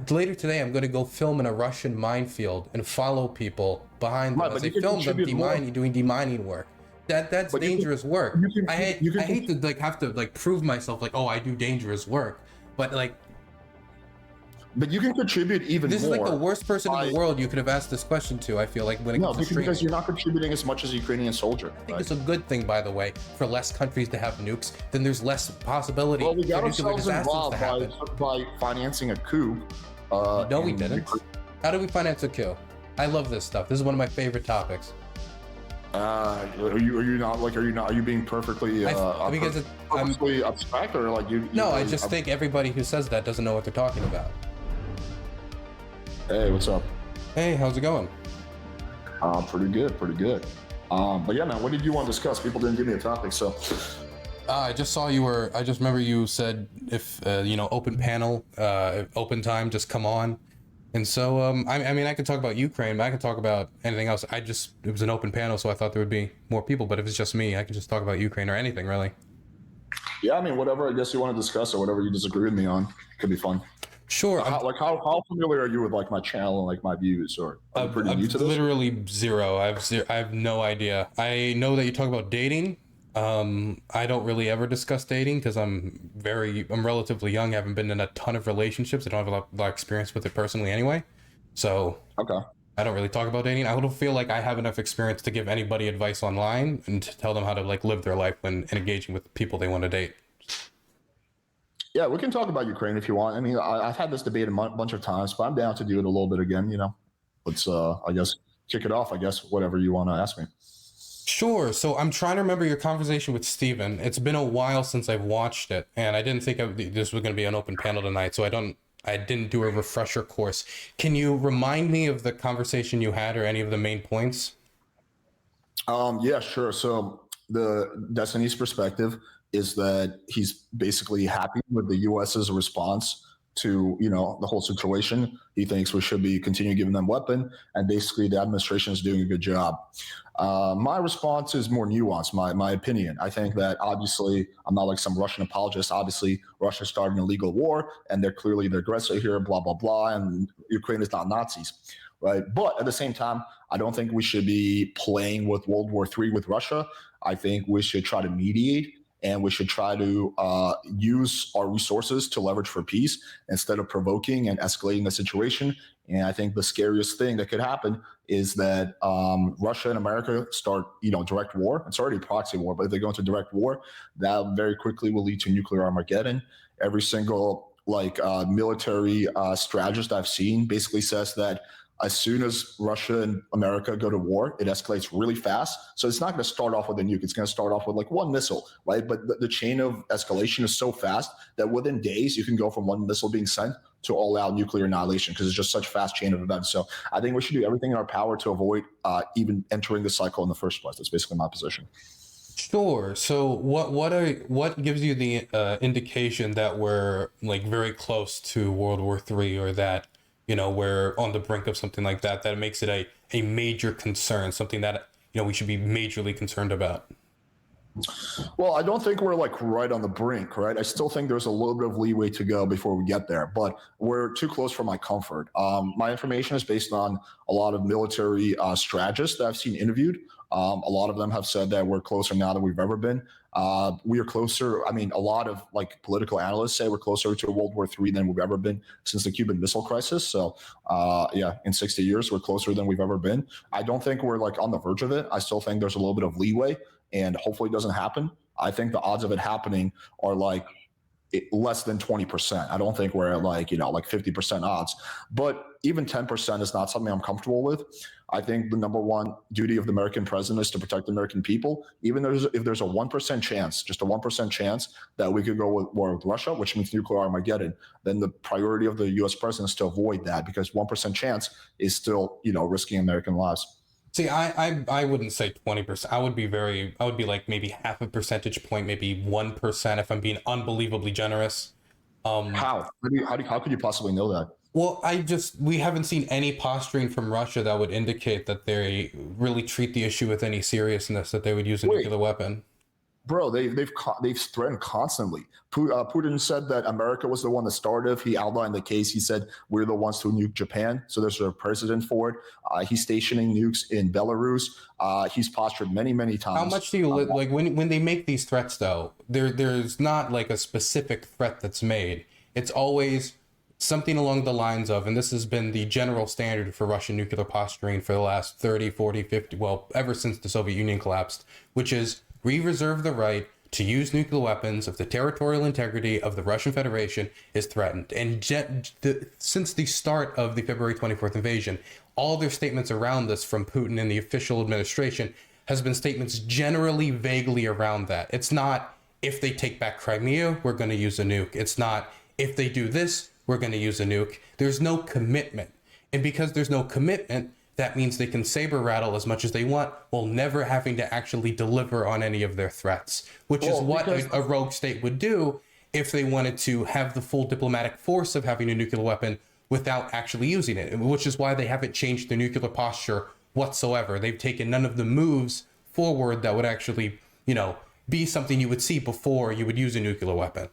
later today, I'm going to go film in a Russian minefield and follow people behind them as they film them doing demining work. That's dangerous work. I hate to like have to like prove myself like, oh, I do dangerous work, but like. But you can contribute even more. This is like the worst person in the world you could have asked this question to, I feel like, when it comes to streaming. Because you're not contributing as much as a Ukrainian soldier. I think it's a good thing, by the way, for less countries to have nukes. Then there's less possibility for nuclear disasters to happen. By financing a coup. No, we didn't. How do we finance a coup? I love this stuff. This is one of my favorite topics. Are you being perfectly purposely abstract, or like you? No, I just think everybody who says that doesn't know what they're talking about. Hey, what's up? Hey, how's it going? Pretty good. But yeah, man, what did you want to discuss? People didn't give me a topic, so. I just saw you were. I just remember you said if open panel, open time, just come on. And so, I mean, I could talk about Ukraine, but I could talk about anything else. It was an open panel, so I thought there would be more people. But if it's just me, I can just talk about Ukraine or anything, really. Yeah, I mean, whatever I guess you want to discuss or whatever you disagree with me on could be fun. Sure. How familiar are you with like my channel and like my views, or are you pretty new to this? Literally zero. I have no idea. I know that you talk about dating. I don't really ever discuss dating because I'm relatively young. I haven't been in a ton of relationships. I don't have a lot of experience with it personally anyway. So okay. I don't really talk about dating. I don't feel like I have enough experience to give anybody advice online and to tell them how to like live their life when engaging with people they want to date. Yeah, we can talk about Ukraine if you want. I mean, I've had this debate a bunch of times, but I'm down to do it a little bit again. Let's I guess kick it off. I guess whatever you want to ask me. Sure. So I'm trying to remember your conversation with Steven. It's been a while since I've watched it, and I didn't think this was going to be an open panel tonight, so I didn't do a refresher course. Can you remind me of the conversation you had or any of the main points? Yeah, sure. So the Destiny's perspective is that he's basically happy with the US's response to the whole situation. He thinks we should be continue giving them weapon, and basically the administration is doing a good job. My response is more nuanced. My opinion. I think that obviously I'm not like some Russian apologist. Obviously, Russia started an illegal war, and they're clearly the aggressor here. Blah blah blah, and Ukraine is not Nazis, right? But at the same time, I don't think we should be playing with World War III with Russia. I think we should try to mediate. And we should try to use our resources to leverage for peace instead of provoking and escalating the situation. And I think the scariest thing that could happen is that Russia and America start, direct war. It's already proxy war, but if they go into direct war, that very quickly will lead to nuclear Armageddon. Every single military strategist I've seen basically says that as soon as Russia and America go to war, it escalates really fast. So it's not going to start off with a nuke. It's going to start off with like one missile, right? But the chain of escalation is so fast that within days, you can go from one missile being sent to all-out nuclear annihilation because it's just such a fast chain of events. So I think we should do everything in our power to avoid even entering the cycle in the first place. That's basically my position. Sure. So what gives you the indication that we're like very close to World War III, or that we're on the brink of something like that makes it a major concern, something that, we should be majorly concerned about? Well, I don't think we're like right on the brink, right? I still think there's a little bit of leeway to go before we get there, but we're too close for my comfort. My information is based on a lot of military strategists that I've seen interviewed. A lot of them have said that we're closer now than we've ever been. We are closer. I mean, a lot of like political analysts say we're closer to World War III than we've ever been since the Cuban Missile Crisis. So in 60 years, we're closer than we've ever been. I don't think we're like on the verge of it. I still think there's a little bit of leeway, and hopefully it doesn't happen. I think the odds of it happening are like less than 20%. I don't think we're at like 50% odds, but even 10% is not something I'm comfortable with. I think the number one duty of the American president is to protect the American people. Even if there's a 1% chance, just a 1% chance that we could go with war with Russia, which means nuclear Armageddon, then the priority of the U.S. president is to avoid that, because 1% chance is still, risking American lives. See, I wouldn't say 20%. I would be like maybe half a percentage point, maybe 1% if I'm being unbelievably generous. How could you possibly know that? Well, we haven't seen any posturing from Russia that would indicate that they really treat the issue with any seriousness, that they would use a nuclear weapon. Bro, they've threatened constantly. Putin said that America was the one that started. He outlined the case. He said we're the ones to nuke Japan. So there's a precedent for it. He's stationing nukes in Belarus. He's postured many times. How much do you like when they make these threats though? There's not like a specific threat that's made. It's always something along the lines of, and this has been the general standard for Russian nuclear posturing for the last 30, 40, 50, well, ever since the Soviet Union collapsed, which is we reserve the right to use nuclear weapons if the territorial integrity of the Russian Federation is threatened. And since the start of the February 24th invasion, all their statements around this from Putin and the official administration has been statements generally vaguely around that. It's not, if they take back Crimea, we're going to use a nuke. It's not, if they do this, we're going to use a nuke. There's no commitment. And because there's no commitment, that means they can saber rattle as much as they want while never having to actually deliver on any of their threats, which is what a rogue state would do if they wanted to have the full diplomatic force of having a nuclear weapon without actually using it, which is why they haven't changed their nuclear posture whatsoever. They've taken none of the moves forward that would actually, be something you would see before you would use a nuclear weapon.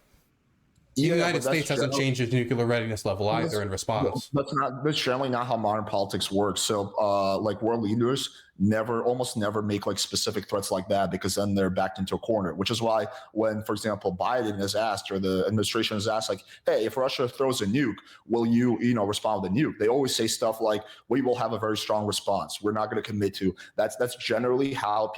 The United States hasn't changed its nuclear readiness level either in response. That's generally not how modern politics works. So, like world leaders almost never make like specific threats like that, because then they're backed into a corner. Which is why when, for example, Biden is asked, or the administration is asked, like, "Hey, if Russia throws a nuke, will you, respond with a nuke?" They always say stuff like, "We will have a very strong response. We're not going to commit to." That's generally how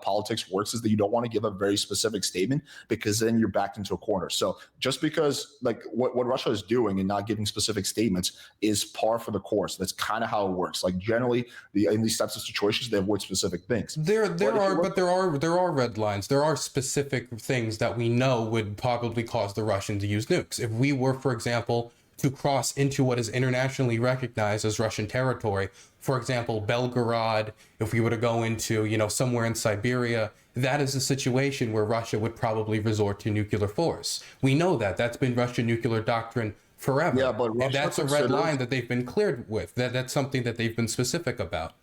politics works. Is that you don't want to give a very specific statement, because then you're backed into a corner. So just because like what Russia is doing and not giving specific statements is par for the course. That's kind of how it works. Like generally, in these types of situations, they avoid specific things. There are red lines. There are specific things that we know would probably cause the Russians to use nukes. If we were, for example, to cross into what is internationally recognized as Russian territory, for example, Belgorod, if we were to go into, somewhere in Siberia, that is a situation where Russia would probably resort to nuclear force. We know that. That's been Russian nuclear doctrine forever. Yeah, but and that's a red line that they've been cleared with. That's something that they've been specific about.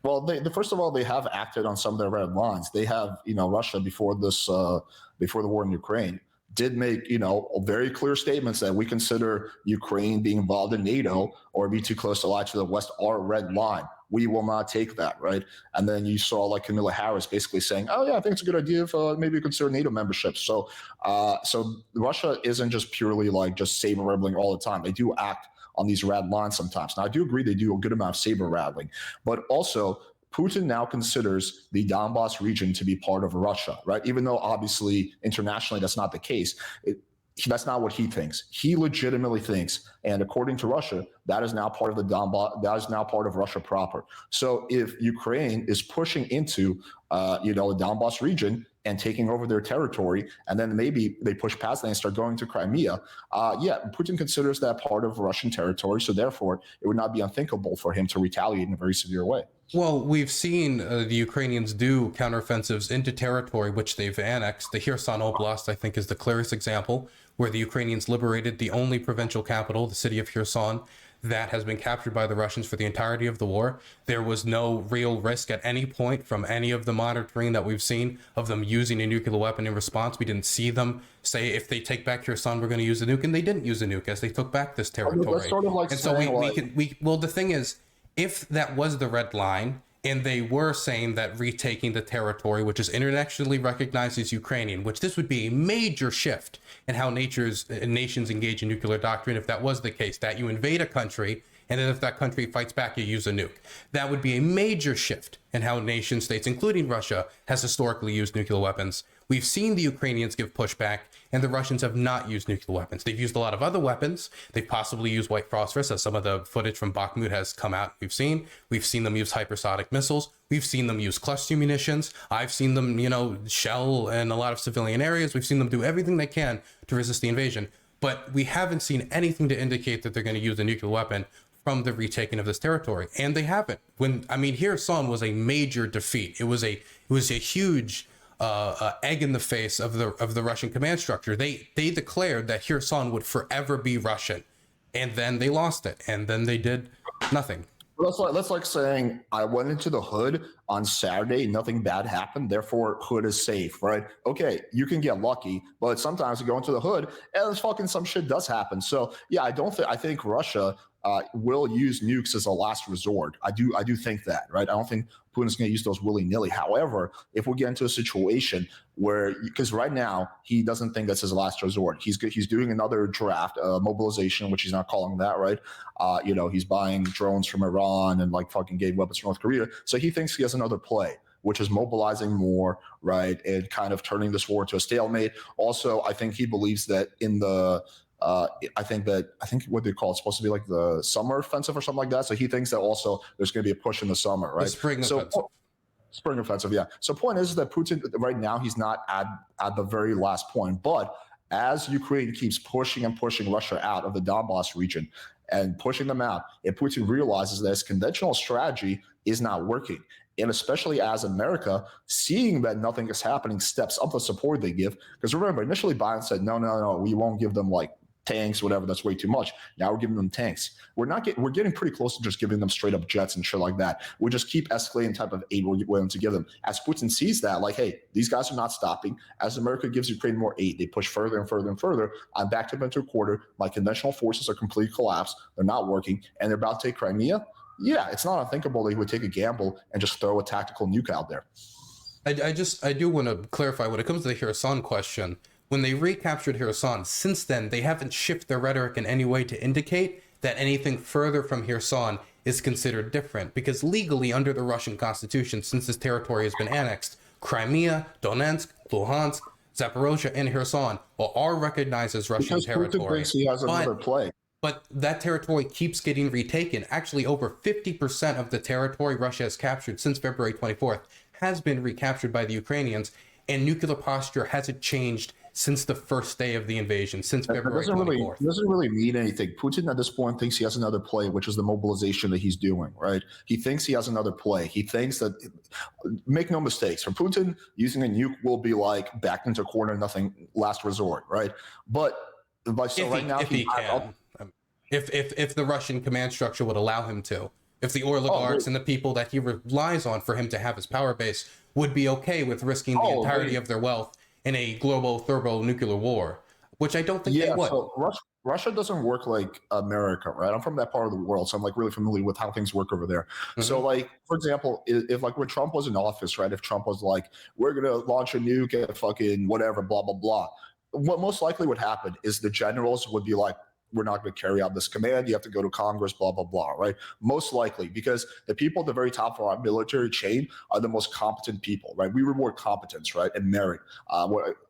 Well, first of all, they have acted on some of their red lines. They have, Russia before the war in Ukraine did make, very clear statements that we consider Ukraine being involved in NATO or be too close to ally to the West are a red line. We will not take that, right? And then you saw like Kamala Harris basically saying, "Oh yeah, I think it's a good idea if maybe consider NATO membership." So Russia isn't just purely like just saber rattling all the time. They do act on these red lines sometimes. Now, I do agree they do a good amount of saber rattling, but also Putin now considers the Donbass region to be part of Russia, right? Even though obviously internationally that's not the case. That's not what he thinks. He legitimately thinks, and according to Russia, that is now part of the Donbass. That is now part of Russia proper. So if Ukraine is pushing into, the Donbass region and taking over their territory, and then maybe they push past that and start going to Crimea, Putin considers that part of Russian territory. So therefore, it would not be unthinkable for him to retaliate in a very severe way. Well, we've seen the Ukrainians do counteroffensives into territory which they've annexed. The Kherson Oblast, I think, is the clearest example, where the Ukrainians liberated the only provincial capital, the city of Kherson, that has been captured by the Russians for the entirety of the war. There was no real risk at any point from any of the monitoring that we've seen of them using a nuclear weapon in response. We didn't see them say, if they take back Kherson, we're going to use a nuke, and they didn't use a nuke as they took back this territory. That's sort of like, and so well, the thing is, if that was the red line, and they were saying that retaking the territory, which is internationally recognized as Ukrainian, which this would be a major shift in how nations engage in nuclear doctrine if that was the case, that you invade a country, and then if that country fights back, you use a nuke. That would be a major shift in how nation states, including Russia, has historically used nuclear weapons. We've seen the Ukrainians give pushback, and the Russians have not used nuclear weapons. They've used a lot of other weapons. They've possibly used white phosphorus, as some of the footage from Bakhmut has come out. We've seen them use hypersonic missiles. We've seen them use cluster munitions. I've seen them, shell in a lot of civilian areas. We've seen them do everything they can to resist the invasion. But we haven't seen anything to indicate that they're going to use a nuclear weapon from the retaking of this territory, and they haven't. Kherson was a major defeat. It was a huge egg in the face of the Russian command structure. They declared that Kherson would forever be Russian, and then they lost it, and then they did nothing. That's like saying I went into the hood on Saturday, nothing bad happened, therefore hood is safe, right? Okay, you can get lucky, but sometimes you go into the hood and there's fucking some shit does happen. So yeah, I think Russia will use nukes as a last resort. I do think that, right? I don't think Putin's going to use those willy nilly. However, if we get into a situation where, because right now he doesn't think that's his last resort, he's doing another draft, mobilization, which he's not calling that, right? He's buying drones from Iran and like fucking gave weapons to North Korea. So he thinks he has another play, which is mobilizing more, right, and kind of turning this war into a stalemate. Also, I think he believes that in the I think what they call it's supposed to be like the summer offensive or something like that. So he thinks that also there's going to be a push in the summer, right? The spring offensive. Spring offensive, yeah. So point is that Putin right now he's not at the very last point, but as Ukraine keeps pushing and pushing Russia out of the Donbass region and pushing them out, and Putin realizes that his conventional strategy is not working. And especially as America, seeing that nothing is happening, steps up the support they give. Because remember, initially Biden said, no, we won't give them like tanks, whatever, that's way too much. Now we're giving them tanks. We're getting pretty close to just giving them straight up jets and shit like that. We just keep escalating type of aid we're willing to give them. As Putin sees that, like, hey, these guys are not stopping. As America gives Ukraine more aid, they push further and further and further. I'm backed up into a quarter. My conventional forces are completely collapsed. They're not working, and they're about to take Crimea. Yeah, it's not unthinkable that he would take a gamble and just throw a tactical nuke out there. I do want to clarify when it comes to the Kherson question. When they recaptured Kherson, since then, they haven't shifted their rhetoric in any way to indicate that anything further from Kherson is considered different. Because legally, under the Russian constitution, since this territory has been annexed, Crimea, Donetsk, Luhansk, Zaporozhye, and Kherson are recognized as Russian territory. Putin thinks he has another play. But that territory keeps getting retaken. Actually, over 50% of the territory Russia has captured since February 24th has been recaptured by the Ukrainians, and nuclear posture hasn't changed since the first day of the invasion, since February 24th. It doesn't really mean anything. Putin at this point thinks he has another play, which is the mobilization that he's doing, right? He thinks he has another play. He thinks that, make no mistakes, for Putin, using a nuke will be like backed into a corner, nothing, last resort, right? But so right now, if the Russian command structure would allow him to, if the oligarchs and the people that he relies on for him to have his power base would be okay with risking the entirety of their wealth in a global thermonuclear war, which I don't think they would. So Russia doesn't work like America, right? I'm from that part of the world, so I'm like really familiar with how things work over there. Mm-hmm. So like, for example, if like when Trump was in office, right? If Trump was like, we're going to launch a nuke at fucking whatever, blah, blah, blah. What most likely would happen is the generals would be like, we're not going to carry out this command. You have to go to Congress, blah, blah, blah, right? Most likely, because the people at the very top of our military chain are the most competent people, right? We reward competence, right, and merit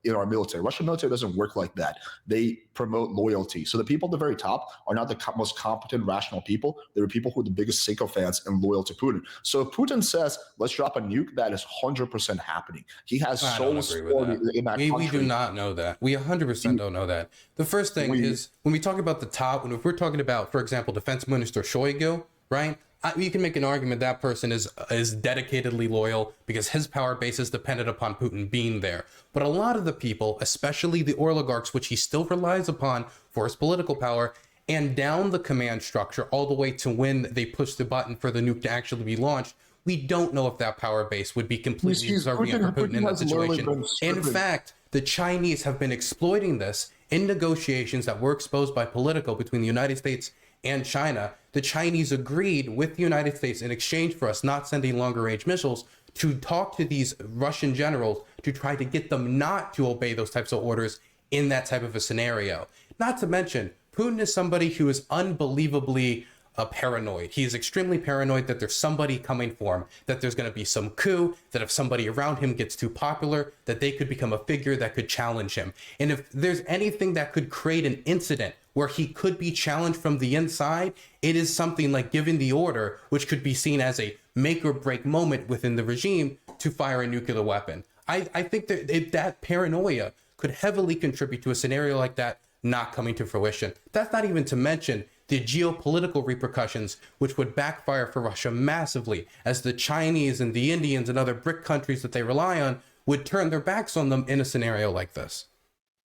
in our military. Russian military doesn't work like that. They promote loyalty. So the people at the very top are not the most competent, rational people. They're people who are the biggest sycophants and loyal to Putin. So if Putin says, let's drop a nuke, that is 100% happening. He has soul support in that country. We do not know that. We 100% don't know that. The first thing is, when we talk about the top, if we're talking about, for example, Defense Minister Shoigu, right? You can make an argument that person is dedicatedly loyal because his power base is dependent upon Putin being there. But a lot of the people, especially the oligarchs, which he still relies upon for his political power, and down the command structure all the way to when they push the button for the nuke to actually be launched, we don't know if that power base would be completely subservient for Putin in that situation. In fact, the Chinese have been exploiting this in negotiations that were exposed by Politico between the United States and China. The Chinese agreed with the United States in exchange for us not sending longer range missiles to talk to these Russian generals to try to get them not to obey those types of orders in that type of a scenario. Not to mention, Putin is somebody who is unbelievably paranoid. He is extremely paranoid that there's somebody coming for him, that there's going to be some coup, that if somebody around him gets too popular, that they could become a figure that could challenge him. And if there's anything that could create an incident where he could be challenged from the inside, it is something like giving the order, which could be seen as a make or break moment within the regime to fire a nuclear weapon. I think that that paranoia could heavily contribute to a scenario like that not coming to fruition. That's not even to mention the geopolitical repercussions, which would backfire for Russia massively, as the Chinese and the Indians and other BRIC countries that they rely on would turn their backs on them in a scenario like this.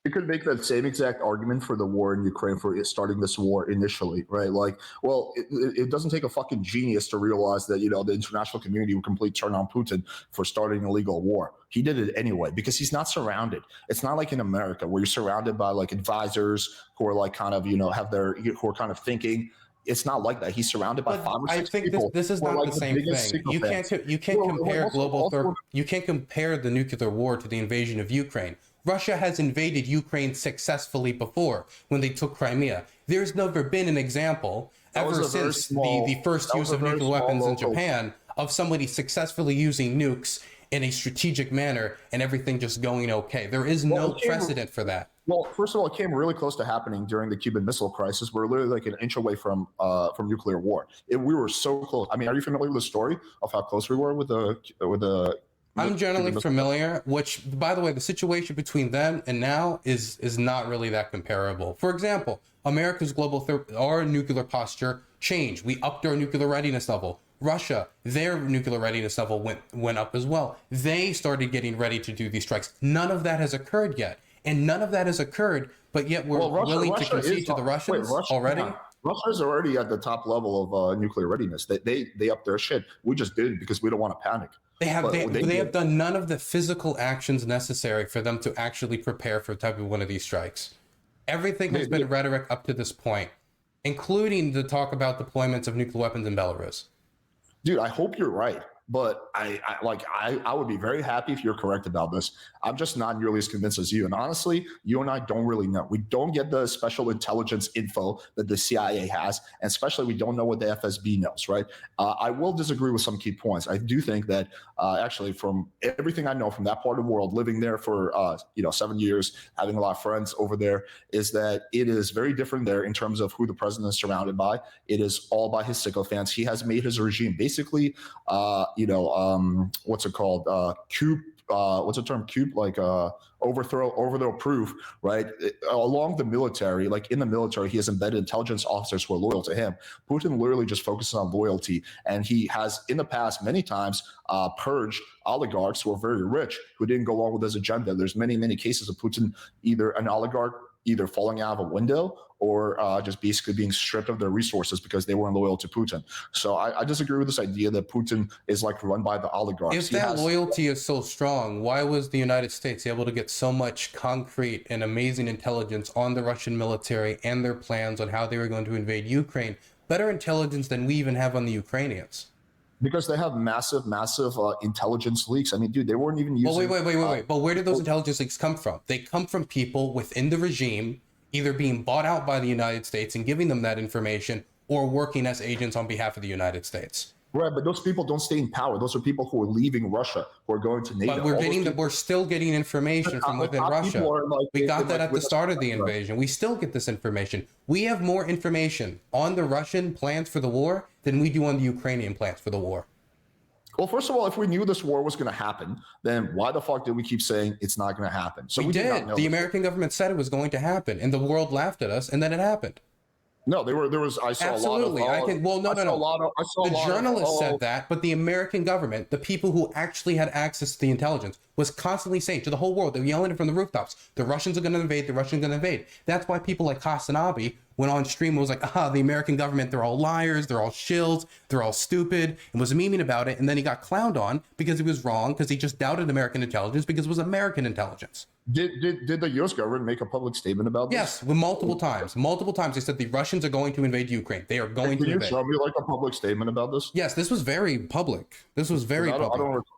You could make that same exact argument for the war in Ukraine for starting this war initially, right? Like, well, it doesn't take a fucking genius to realize that, the international community would completely turn on Putin for starting an illegal war. He did it anyway because he's not surrounded. It's not like in America where you're surrounded by like advisors who are like kind of, who are kind of thinking. It's not like that. He's surrounded by 5 or 6 people. This is not the same thing. You can't compare you can't compare the nuclear war to the invasion of Ukraine. Russia has invaded Ukraine successfully before when they took Crimea. There's never been an example ever since the first use of nuclear weapons in Japan of somebody successfully using nukes in a strategic manner and everything just going okay. There is no precedent for that. Well, first of all, it came really close to happening during the Cuban Missile Crisis. We're literally like an inch away from nuclear war. We were so close. I mean, are you familiar with the story of how close we were with the I'm generally familiar, which, by the way, the situation between then and now is not really that comparable. For example, America's our nuclear posture changed. We upped our nuclear readiness level. Russia, their nuclear readiness level went up as well. They started getting ready to do these strikes. None of that has occurred yet. And none of that has occurred, but yet we're willing to concede to the Russians already? Russia is already at the top level of nuclear readiness. They upped their shit. We just did it because we don't want to panic. They have done none of the physical actions necessary for them to actually prepare for type of one of these strikes. Everything has been rhetoric up to this point, including the talk about deployments of nuclear weapons in Belarus. Dude, I hope you're right. But I would be very happy if you're correct about this. I'm just not nearly as convinced as you. And honestly, you and I don't really know. We don't get the special intelligence info that the CIA has, and especially we don't know what the FSB knows, right? I will disagree with some key points. I do think that actually from everything I know from that part of the world, living there for 7 years, having a lot of friends over there, is that it is very different there in terms of who the president is surrounded by. It is all by his sycophants. He has made his regime basically what's it called? What's the term? Coup, like overthrow proof, right? Along the military, like in the military, he has embedded intelligence officers who are loyal to him. Putin literally just focuses on loyalty. And he has in the past many times purged oligarchs who are very rich, who didn't go along with his agenda. There's many, many cases of Putin, either an oligarch either falling out of a window or just basically being stripped of their resources because they weren't loyal to Putin. So I disagree with this idea that Putin is like run by the oligarchs. If that loyalty is so strong, why was the United States able to get so much concrete and amazing intelligence on the Russian military and their plans on how they were going to invade Ukraine? Better intelligence than we even have on the Ukrainians. Because they have massive intelligence leaks. I mean, dude, they weren't even using... Wait. But where did those intelligence leaks come from? They come from people within the regime, either being bought out by the United States and giving them that information, or working as agents on behalf of the United States. Right, but those people don't stay in power. Those are people who are leaving Russia, who are going to NATO. But we're still getting information from within Russia. We got that at the start of the invasion. We still get this information. We have more information on the Russian plans for the war than we do on the Ukrainian plans for the war. Well, first of all, if we knew this war was going to happen, then why the fuck did we keep saying it's not going to happen? So we did. The American government said it was going to happen, and the world laughed at us, and then it happened. No, there was. I saw absolutely. A lot of. The journalists said that, but the American government, the people who actually had access to the intelligence, was constantly saying to the whole world, they were yelling it from the rooftops, the Russians are going to invade, the Russians are going to invade. That's why people like Hasanabi went on stream and was like, the American government, they're all liars, they're all shills, they're all stupid, and was memeing about it. And then he got clowned on because he was wrong, because he just doubted American intelligence because it was American intelligence. Did the U.S. government make a public statement about this? Yes, multiple times. Multiple times they said the Russians are going to invade Ukraine. They are going to invade. Can you show me like a public statement about this? Yes, this was very public. This was very public. I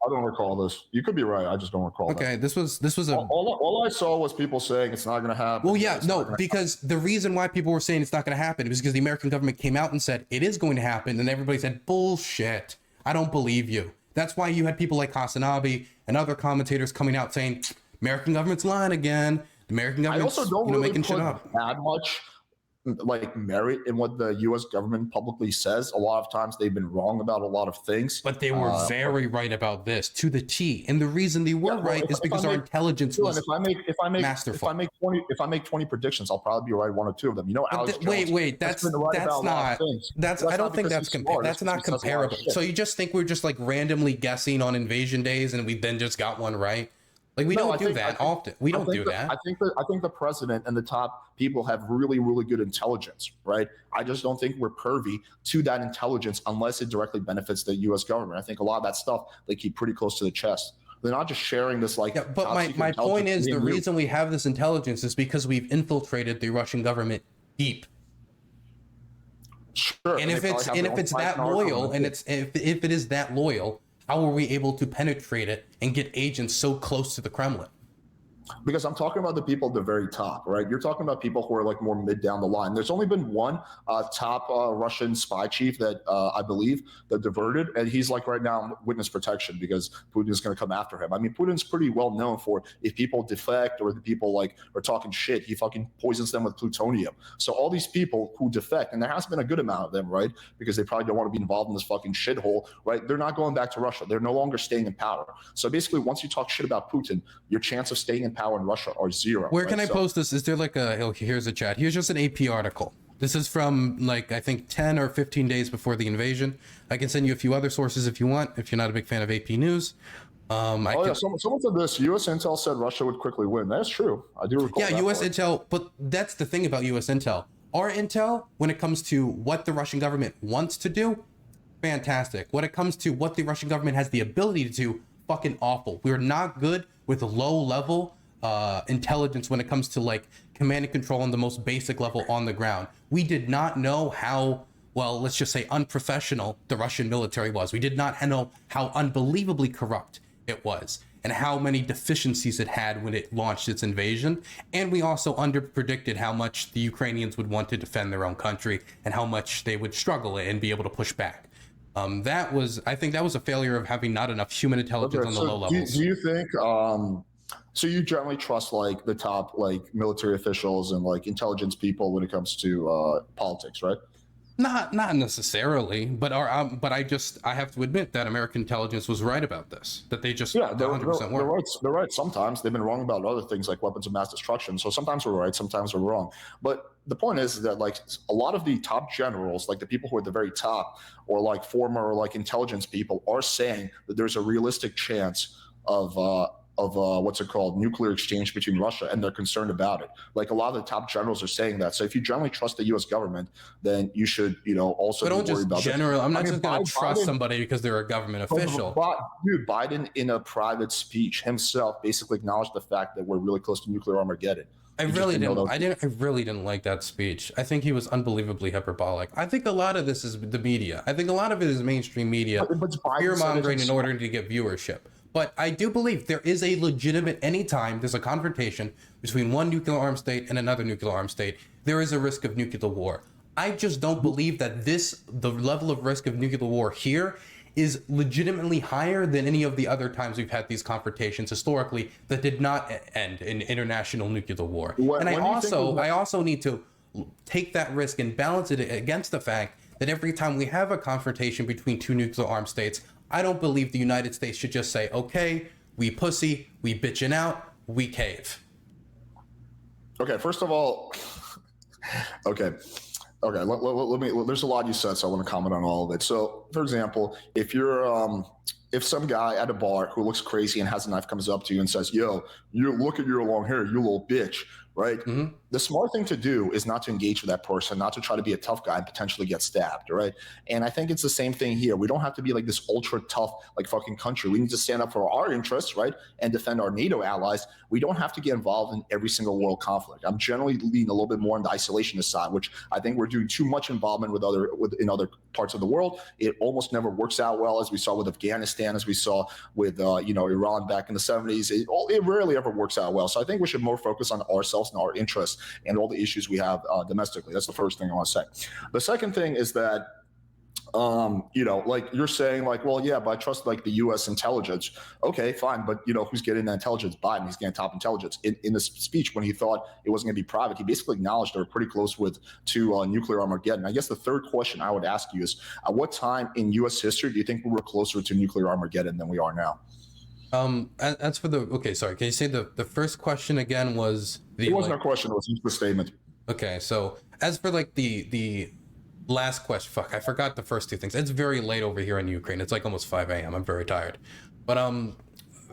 don't recall this. You could be right. I just don't recall. Okay, that. this was a. All I saw was people saying it's not going to happen. Well, yeah, no, because the reason why people were saying it's not going to happen is because the American government came out and said it is going to happen, and everybody said bullshit. I don't believe you. That's why you had people like Hasanabi and other commentators coming out saying American government's lying again. The American government's making shit up. That much like merit in what the U.S. government publicly says. A lot of times they've been wrong about a lot of things. But they were very right about this to the T. And the reason they were right is because our intelligence was masterful. If I make 20 predictions, I'll probably be right one or two of them. You know, Alex Jones, I don't think that's not comparable. So you just think we're just like randomly guessing on invasion days and we then just got one right? Like we No, don't do that often. We don't do that. I think the president and the top people have really, really good intelligence, right? I just don't think we're pervy to that intelligence unless it directly benefits the U.S. government. I think a lot of that stuff they keep pretty close to the chest. They're not just sharing this like. Yeah, but my point is the reason we have this intelligence is because we've infiltrated the Russian government deep. Sure. And if it's that loyal, and if it is that loyal, how are we able to penetrate it and get agents so close to the Kremlin? Because I'm talking about the people at the very top, right? You're talking about people who are like more mid down the line. There's only been one top Russian spy chief that I believe that diverted, and he's like right now in witness protection because Putin's going to come after him. I mean, Putin's pretty well known for if people defect or the people like are talking shit, he fucking poisons them with plutonium. So all these people who defect, and there has been a good amount of them, right? Because they probably don't want to be involved in this fucking shithole, right? They're not going back to Russia. They're no longer staying in power. So basically, once you talk shit about Putin, your chance of staying in power in Russia are zero. Where can I post this? Is there like here's a chat. Here's just an AP article. This is from like, I think 10 or 15 days before the invasion. I can send you a few other sources if you want, if you're not a big fan of AP News. Someone said this. U.S. intel said Russia would quickly win. That's true. I do recall. Yeah, U.S. intel, but that's the thing about U.S. intel. Our intel, when it comes to what the Russian government wants to do, fantastic. When it comes to what the Russian government has the ability to do, fucking awful. We're not good with low level intelligence when it comes to like command and control on the most basic level on the ground. We did not know how, well, let's just say unprofessional the Russian military was. We did not know how unbelievably corrupt it was and how many deficiencies it had when it launched its invasion. And we also underpredicted how much the Ukrainians would want to defend their own country and how much they would struggle and be able to push back. I think that was a failure of having not enough human intelligence on the low levels. Do you think, so you generally trust like the top like military officials and like intelligence people when it comes to politics, right? Not necessarily, but I have to admit that American intelligence was right about this. That they just 100% weren't. They're right. Sometimes they've been wrong about other things like weapons of mass destruction. So sometimes we're right, sometimes we're wrong. But the point is that like a lot of the top generals, like the people who are at the very top, or like former like intelligence people, are saying that there's a realistic chance of what's it called, nuclear exchange between Russia, and they're concerned about it. Like a lot of the top generals are saying that. So if you generally trust the U.S. government, then you should, also don't be worried about it. I'm not just going to trust somebody because they're a government official. Dude, Biden in a private speech himself basically acknowledged the fact that we're really close to nuclear Armageddon. I really didn't like that speech. I think he was unbelievably hyperbolic. I think a lot of this is the media. I think a lot of it is mainstream media fear-mongering in order to get viewership. But I do believe there is a legitimate, anytime there's a confrontation between one nuclear armed state and another nuclear armed state, there is a risk of nuclear war. I just don't believe that the level of risk of nuclear war here is legitimately higher than any of the other times we've had these confrontations historically that did not end in international nuclear war. I also need to take that risk and balance it against the fact that every time we have a confrontation between two nuclear armed states, I don't believe the United States should just say, okay, we pussy, we bitching out, we cave. Okay, first of all, okay, let me, there's a lot you said, so I want to comment on all of it. So, for example, if you're, if some guy at a bar who looks crazy and has a knife comes up to you and says, yo, you look at your long hair, you little bitch, right? Mm-hmm. The smart thing to do is not to engage with that person, not to try to be a tough guy and potentially get stabbed, right? And I think it's the same thing here. We don't have to be like this ultra tough, like fucking country. We need to stand up for our interests, right? And defend our NATO allies. We don't have to get involved in every single world conflict. I'm generally leaning a little bit more on the isolationist side, which I think we're doing too much involvement in other parts of the world. It almost never works out well, as we saw with Afghanistan, as we saw with Iran back in the 70s. It rarely ever works out well. So I think we should more focus on ourselves and our interests and all the issues we have domestically. That's the first thing I want to say. The second thing is that, like you're saying, like, well, yeah, but I trust like the U.S. intelligence. Okay, fine, but who's getting that intelligence? Biden. He's getting top intelligence. In this speech, when he thought it wasn't going to be private, he basically acknowledged they were pretty close to nuclear Armageddon. I guess the third question I would ask you is, at what time in U.S. history do you think we were closer to nuclear Armageddon than we are now? As for sorry, can you say the first question again? It wasn't a question, it was just a statement. Okay, so as for like the last question, I forgot the first two things. It's very late over here in Ukraine. It's like almost 5 a.m. I'm very tired. But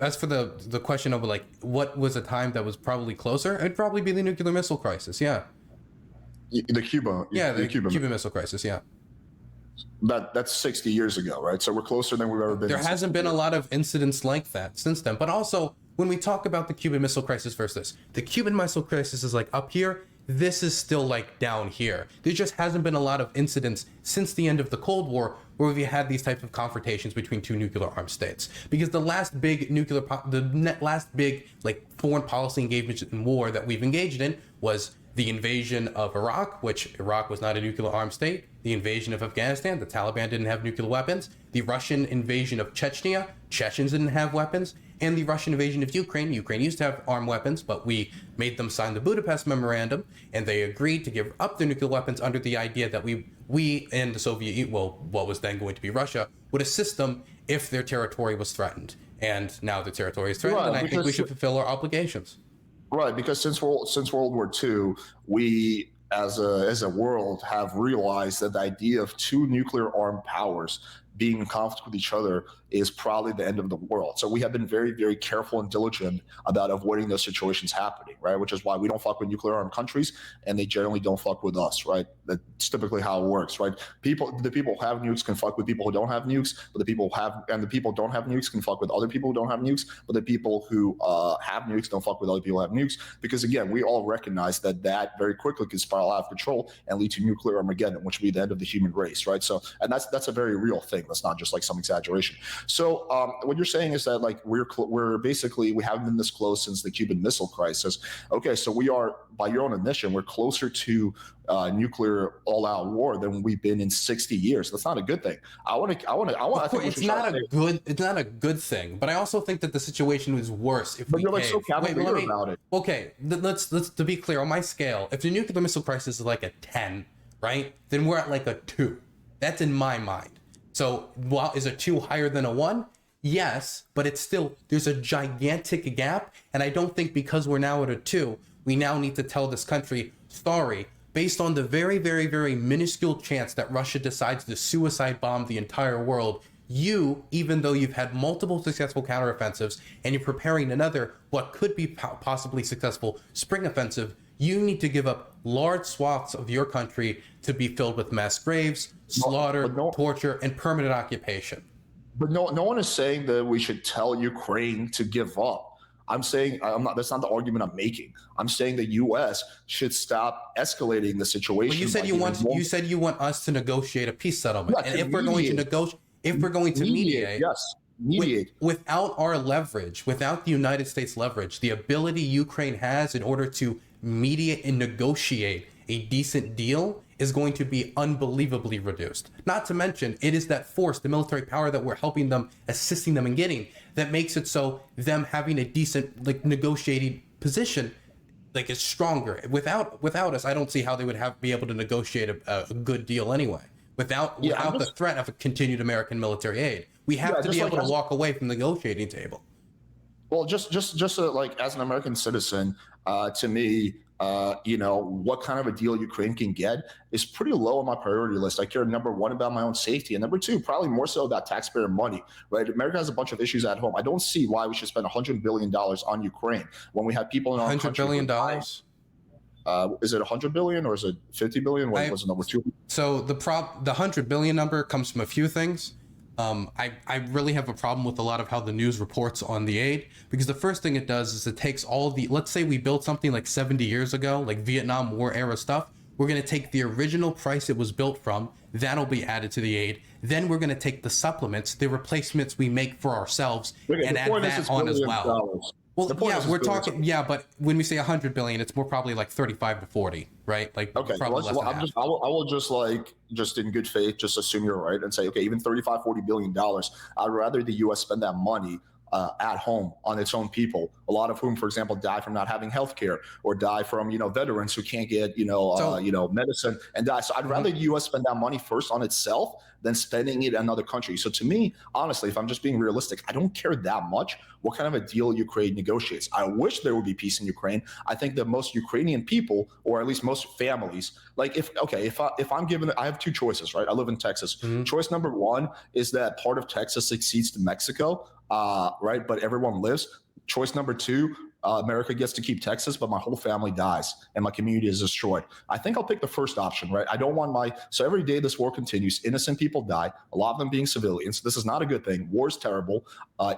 as for the question of like what was a time that was probably closer, it'd probably be the nuclear missile crisis. Yeah. The Cuban Missile Crisis. Yeah. That's 60 years ago, right? So we're closer than we've ever been. There hasn't been a lot of incidents like that since then. But also, when we talk about the Cuban Missile Crisis versus this, the Cuban Missile Crisis is like up here. This is still like down here. There just hasn't been a lot of incidents since the end of the Cold War where we had these types of confrontations between two nuclear armed states. Because the last big last big like foreign policy engagement in war that we've engaged in was the invasion of Iraq, which Iraq was not a nuclear armed state, the invasion of Afghanistan, the Taliban didn't have nuclear weapons, the Russian invasion of Chechnya, Chechens didn't have weapons, and the Russian invasion of Ukraine. Ukraine used to have armed weapons, but we made them sign the Budapest Memorandum, and they agreed to give up their nuclear weapons under the idea that we and the Soviet Union, well, what was then going to be Russia, would assist them if their territory was threatened. And now the territory is threatened, and I think we should fulfill our obligations. Right, because since World War II, we as a world have realized that the idea of two nuclear armed powers being in conflict with each other is probably the end of the world. So we have been very, very careful and diligent about avoiding those situations happening, right? Which is why we don't fuck with nuclear armed countries, and they generally don't fuck with us, right? That's typically how it works, right? The people who have nukes can fuck with people who don't have nukes, but the people who don't have nukes can fuck with other people who don't have nukes, but the people who have nukes don't fuck with other people who have nukes, because again, we all recognize that very quickly can spiral out of control and lead to nuclear Armageddon, which will be the end of the human race, right? So, and that's a very real thing. That's not just like some exaggeration. So what you're saying is that like we're basically, we haven't been this close since the Cuban Missile Crisis. Okay, so we are, by your own admission, we're closer to nuclear all-out war than we've been in 60 years. That's not a good thing. It's not a good thing, but I also think that the situation was worse if but you're like so cavalier about it. Okay, let's to be clear on my scale. If the nuclear missile crisis is like a 10, right? Then we're at like a 2. That's in my mind. So, while is a 2 higher than a 1? Yes, but it's still, there's a gigantic gap, and I don't think because we're now at a 2, we now need to tell this country, sorry, based on the very, very, very minuscule chance that Russia decides to suicide bomb the entire world, you, even though you've had multiple successful counteroffensives, and you're preparing another, what could be possibly successful spring offensive, you need to give up large swaths of your country to be filled with mass graves, slaughter, torture, and permanent occupation. But no one is saying that we should tell Ukraine to give up. I'm saying that's not the argument I'm making. I'm saying the U.S. should stop escalating the situation. But you said you want us to negotiate a peace settlement, yeah, and if we're going to mediate, yes. Mediate. Without our leverage, without the United States leverage, the ability Ukraine has in order to mediate and negotiate a decent deal is going to be unbelievably reduced. Not to mention, it is that force, the military power that we're helping them, assisting them in getting, that makes it so them having a decent like negotiating position like is stronger. Without us, I don't see how they would be able to negotiate a good deal anyway. Without the threat of a continued American military aid, we have to be able to walk away from the negotiating table. Well, just like as an American citizen, to me, what kind of a deal Ukraine can get is pretty low on my priority list. I care, number one, about my own safety, and number two, probably more so about taxpayer money, right? America has a bunch of issues at home. I don't see why we should spend $100 billion on Ukraine when we have people in our country. $100 billion? Is it 100 billion or is it 50 billion? What was the number 2? So the 100 billion number comes from a few things. I really have a problem with a lot of how the news reports on the aid, because the first thing it does is it takes all the, let's say we built something like 70 years ago, like Vietnam War era stuff. We're going to take the original price it was built from, that'll be added to the aid. Then we're going to take the supplements, the replacements we make for ourselves, and add that on as well. Well, yeah, we're talking, but when we say 100 billion, it's more probably like 35 to 40, right? Like, okay, probably less than half. I will just in good faith, just assume you're right and say, okay, even 35, $40 billion, I'd rather the U.S. spend that money at home on its own people, a lot of whom, for example, die from not having health care or die from, veterans who can't get, medicine and die. So I'd rather the U.S. spend that money first on itself than spending it in another country. So to me, honestly, if I'm just being realistic, I don't care that much what kind of a deal Ukraine negotiates. I wish there would be peace in Ukraine. I think that most Ukrainian people, or at least most families, like if I'm given, I have two choices, right? I live in Texas. Mm-hmm. Choice number one is that part of Texas succeeds to Mexico. right? But everyone lives. Choice number two, America gets to keep Texas, but my whole family dies and my community is destroyed. I think I'll pick the first option, right? I don't want so every day this war continues, innocent people die, a lot of them being civilians. This is not a good thing. War is terrible.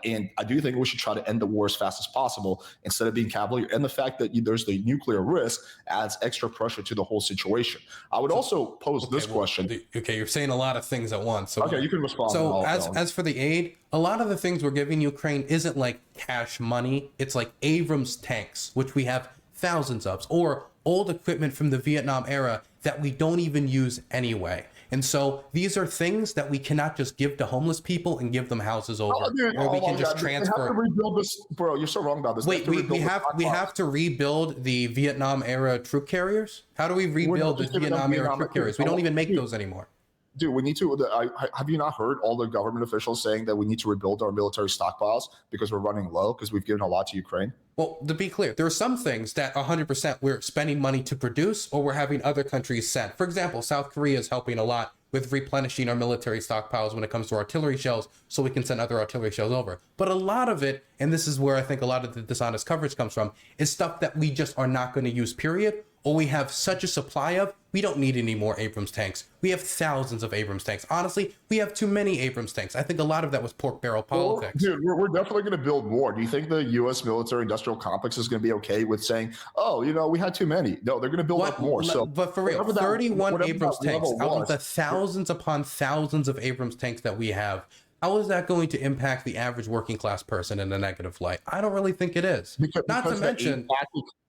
And I do think we should try to end the war as fast as possible instead of being cavalier. And the fact that there's the nuclear risk adds extra pressure to the whole situation. I would also pose this question. Okay, you're saying a lot of things at once. So, okay, you can respond. So as for the aid, a lot of the things we're giving Ukraine isn't like cash money. It's like Abrams tanks, which we have thousands of, or old equipment from the Vietnam era that we don't even use anyway. And so these are things that we cannot just give to homeless people and give them houses over, or we can just transfer. They have to rebuild this, bro. You're so wrong about this. Wait, we have to rebuild the Vietnam era troop carriers. How do we rebuild the Vietnam era troop carriers? We don't even make those anymore. Dude, we need to. Have you not heard all the government officials saying that we need to rebuild our military stockpiles because we're running low because we've given a lot to Ukraine? Well, to be clear, there are some things that 100% we're spending money to produce or we're having other countries send. For example, South Korea is helping a lot with replenishing our military stockpiles when it comes to artillery shells so we can send other artillery shells over. But a lot of it, and this is where I think a lot of the dishonest coverage comes from, is stuff that we just are not going to use, period, or we have such a supply of, we don't need any more Abrams tanks. We have thousands of Abrams tanks. Honestly, we have too many Abrams tanks. I think a lot of that was pork barrel politics. Well, dude, we're definitely going to build more. Do you think the U.S. military industrial complex is going to be okay with saying, oh, we had too many? No, they're going to build up more. So, but for real, 31 Abrams tanks out of the thousands upon thousands of Abrams tanks that we have, how is that going to impact the average working class person in a negative light? I don't really think it is. Not to mention...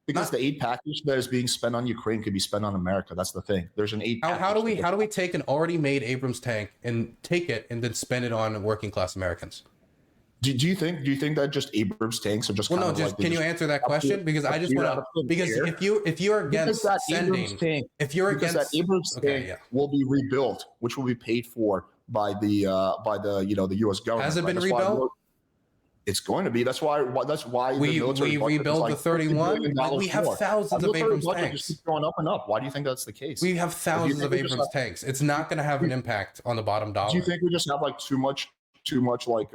Because the aid package that is being spent on Ukraine could be spent on America. That's the thing. There's an aid package. How do we take an already made Abrams tank and take it and then spend it on working class Americans? Do you think that just Abrams tanks are just can you answer that question? Because I just want to, because if you're against sending, if you're against that Abrams tank will be rebuilt, which will be paid for by the the U.S. government. Has it been rebuilt? It's going to be. That's why we rebuild the 31. We have thousands of Abrams tanks. Just keep going up and up. Why do you think that's the case? We have thousands of Abrams tanks. It's not going to have an impact on the bottom dollar. Do you think we just have like too much like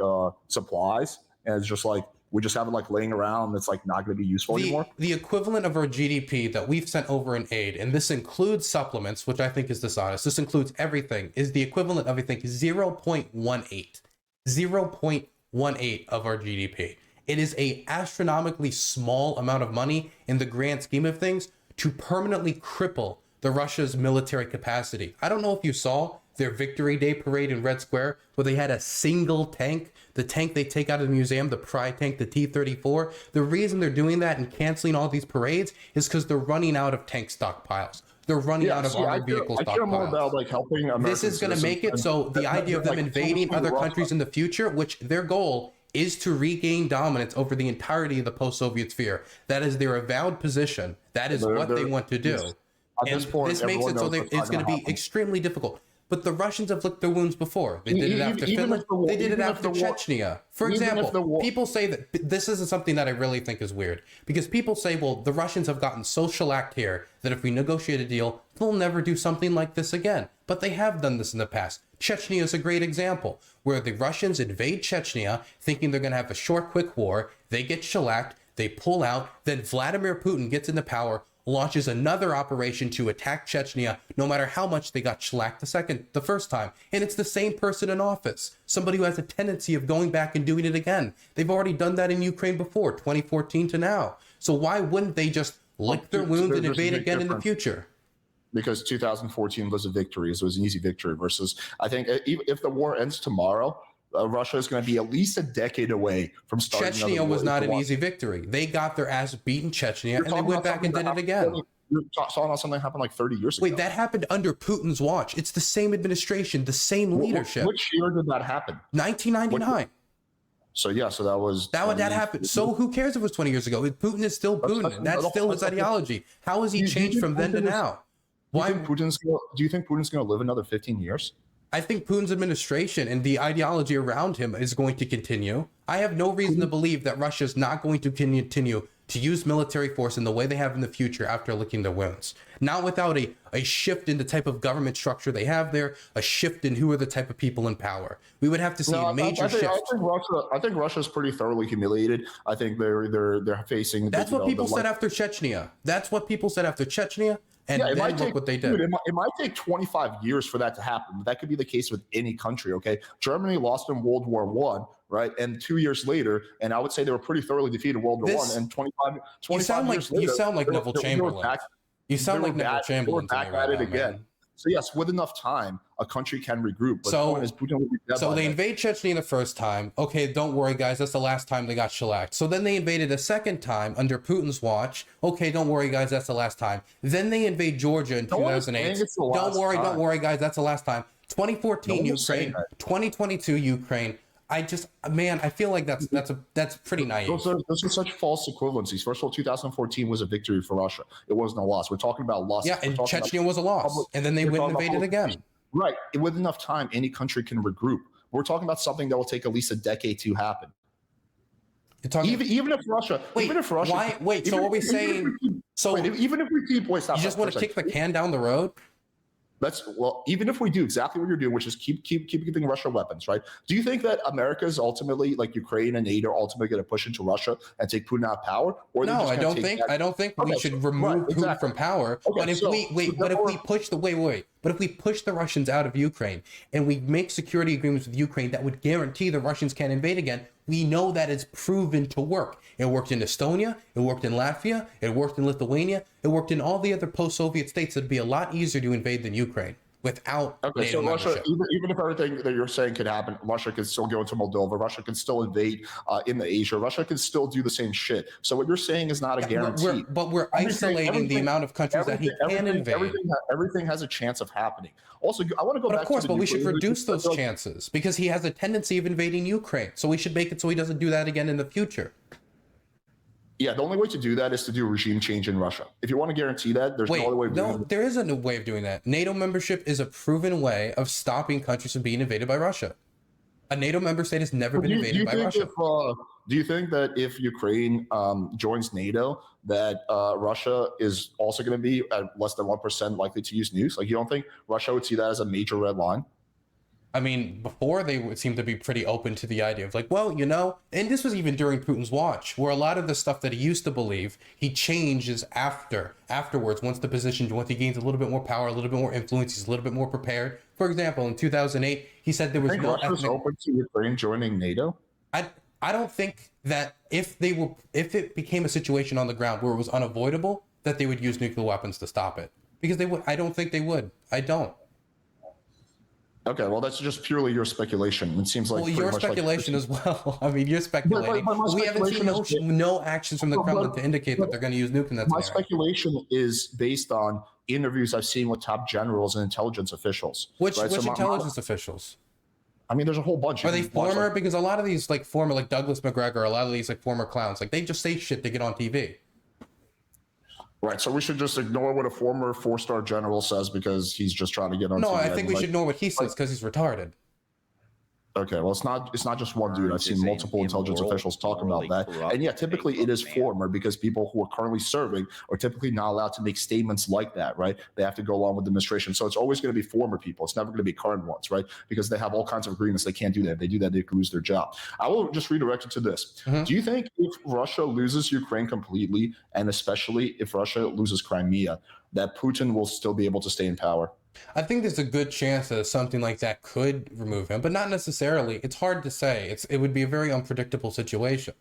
supplies, and it's just like we just have it like laying around that's like not going to be useful anymore? The equivalent of our GDP that we've sent over in aid, and this includes supplements, which I think is dishonest. This includes everything. Is the equivalent of I think 0.18. 0.18 of our GDP. It is a astronomically small amount of money in the grand scheme of things to permanently cripple the Russia's military capacity. I don't know if you saw their Victory Day parade in Red Square where they had a single tank, the tank they take out of the museum, the Pride tank, the T-34. The reason they're doing that and canceling all these parades is because they're running out of tank stockpiles. They're running out of armored vehicle stockpiles. I care more about like helping American This is going to make it so the idea of them invading other countries in the future, which their goal is to regain dominance over the entirety of the post-Soviet sphere. That is their avowed position. That is what they want to do. And this makes it so it's going to be extremely difficult. But the Russians have licked their wounds before. They did it after Finland. They did it after Chechnya. For example, people say that this is something that I really think is weird. Because people say, well, the Russians have gotten so shellacked here that if we negotiate a deal, they'll never do something like this again. But they have done this in the past. Chechnya is a great example, where the Russians invade Chechnya thinking they're going to have a short, quick war. They get shellacked. They pull out. Then Vladimir Putin gets into power, launches another operation to attack Chechnya, no matter how much they got shellacked the first time. And it's the same person in office, somebody who has a tendency of going back and doing it again. They've already done that in Ukraine before, 2014 to now. So why wouldn't they just lick their wounds and invade again in the future? Because 2014 was a victory. So it was an easy victory versus, I think if the war ends tomorrow, Russia is going to be at least a decade away from starting. Chechnya was not an easy victory. They got their ass beaten Chechnya, and they went back and did it again. You're talking about something that happened like 30 years ago. Wait, that happened under Putin's watch. It's the same administration, the same leadership. Which year did that happen? 1999. So yeah, so that happened. So who cares if it was 20 years ago? Putin is still Putin, and that's still his ideology. How has he changed from then to now? Do you think Putin's going to live another 15 years? I think Putin's administration and the ideology around him is going to continue. I have no reason to believe that Russia is not going to continue to use military force in the way they have in the future after licking their wounds. Not without a shift in the type of government structure they have there, a shift in who are the type of people in power. We would have to see a major shift. I think Russia's pretty thoroughly humiliated. I think they're facing. That's what people said after Chechnya. That's what people said after Chechnya. And then look what they did. Dude, it might take 25 years for that to happen. That could be the case with any country, okay? Germany lost in World War I, right? And 2 years later, and I would say they were pretty thoroughly defeated in World War I, and 25 years later. You sound like Neville Chamberlain. You sound like Neville Chamberlain. Back at it again. So yes, with enough time, a country can regroup. But the point is, Putin will be dead. So they invade Chechnya the first time. Okay, don't worry, guys. That's the last time they got shellacked. So then they invaded a second time under Putin's watch. Okay, don't worry, guys. That's the last time. Then they invade Georgia in 2008. Don't worry, guys. That's the last time. 2014 Ukraine. 2022 Ukraine. I feel like that's pretty naive. Those are such false equivalencies. First of all, 2014 was a victory for Russia. It wasn't a loss. We're talking about loss. Yeah, and Chechnya was a loss. And then they went and invaded again. Right. With enough time, any country can regroup. We're talking about something that will take at least a decade to happen. Even if Russia. Why? Wait. So are we saying? Even if we keep. Wait, stop. You just want to kick the can down the road? Even if we do exactly what you're doing, which is keep giving Russia weapons, right? Do you think that America is ultimately, like Ukraine and NATO, are ultimately going to push into Russia and take Putin out of power? Or no, I don't think we should remove Putin from power. Okay, but if we push the Russians out of Ukraine and we make security agreements with Ukraine that would guarantee the Russians can't invade again, we know that it's proven to work. It worked in Estonia, it worked in Latvia, it worked in Lithuania, it worked in all the other post-Soviet states. It'd be a lot easier to invade than Ukraine without NATO membership. Russia, even if everything that you're saying could happen, Russia could still go into Moldova, Russia can still invade in the Asia, Russia can still do the same shit. So what you're saying is not a guarantee. But we're isolating the amount of countries that he can invade. Everything has a chance of happening. Also, I want to go back to of course, but we should reduce those chances because he has a tendency of invading Ukraine. So we should make it so he doesn't do that again in the future. Yeah, the only way to do that is to do a regime change in Russia. If you want to guarantee that, there's no other way of doing it. There is a new way of doing that. NATO membership is a proven way of stopping countries from being invaded by Russia. A NATO member state has never been invaded by Russia. Do you think that if Ukraine joins NATO, that Russia is also going to be at less than 1% likely to use nukes? Like, you don't think Russia would see that as a major red line? I mean, before they would seem to be pretty open to the idea of like, well, you know, and this was even during Putin's watch, where a lot of the stuff that he used to believe, he changes afterwards, once he gains a little bit more power, a little bit more influence, he's a little bit more prepared. For example, in 2008, he said there was no Russia's open to Ukraine joining NATO. I don't think that if it became a situation on the ground where it was unavoidable, that they would use nuclear weapons to stop it. Because I don't think they would. I don't. Okay, well, that's just purely your speculation. It seems like your speculation as well. I mean, you're speculating. We haven't seen no actions from the Kremlin to indicate that they're going to use nuke in that. My speculation is based on interviews I've seen with top generals and intelligence officials. Which intelligence officials? I mean, there's a whole bunch. Are they former? Because a lot of these former, like Douglas McGregor, a lot of these former clowns, they just say shit to get on TV. Right, so we should just ignore what a former 4-star general says because he's just trying to get on. No, I think we should ignore what he says because he's retarded. Okay, well, it's not just one dude. I've seen multiple intelligence officials talk about that. And yeah, typically it is former because people who are currently serving are typically not allowed to make statements like that, right? They have to go along with the administration. So it's always going to be former people. It's never going to be current ones, right? Because they have all kinds of agreements. They can't do that. If they do that, they could lose their job. I will just redirect it to this. Mm-hmm. Do you think if Russia loses Ukraine completely, and especially if Russia loses Crimea, that Putin will still be able to stay in power? I think there's a good chance that something like that could remove him, but not necessarily. It's hard to say. It would be a very unpredictable situation.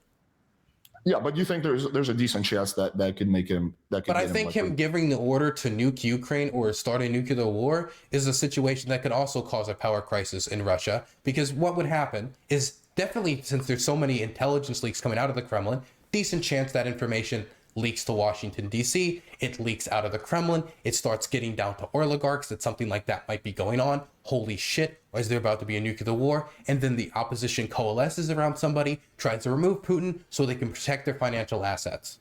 Yeah, but you think there's a decent chance that could make him. But I think him giving the order to nuke Ukraine or start a nuclear war is a situation that could also cause a power crisis in Russia. Because what would happen is definitely, since there's so many intelligence leaks coming out of the Kremlin, decent chance that information leaks to Washington, D.C., it leaks out of the Kremlin, it starts getting down to oligarchs that something like that might be going on. Holy shit, is there about to be a nuclear war? And then the opposition coalesces around somebody, tries to remove Putin so they can protect their financial assets.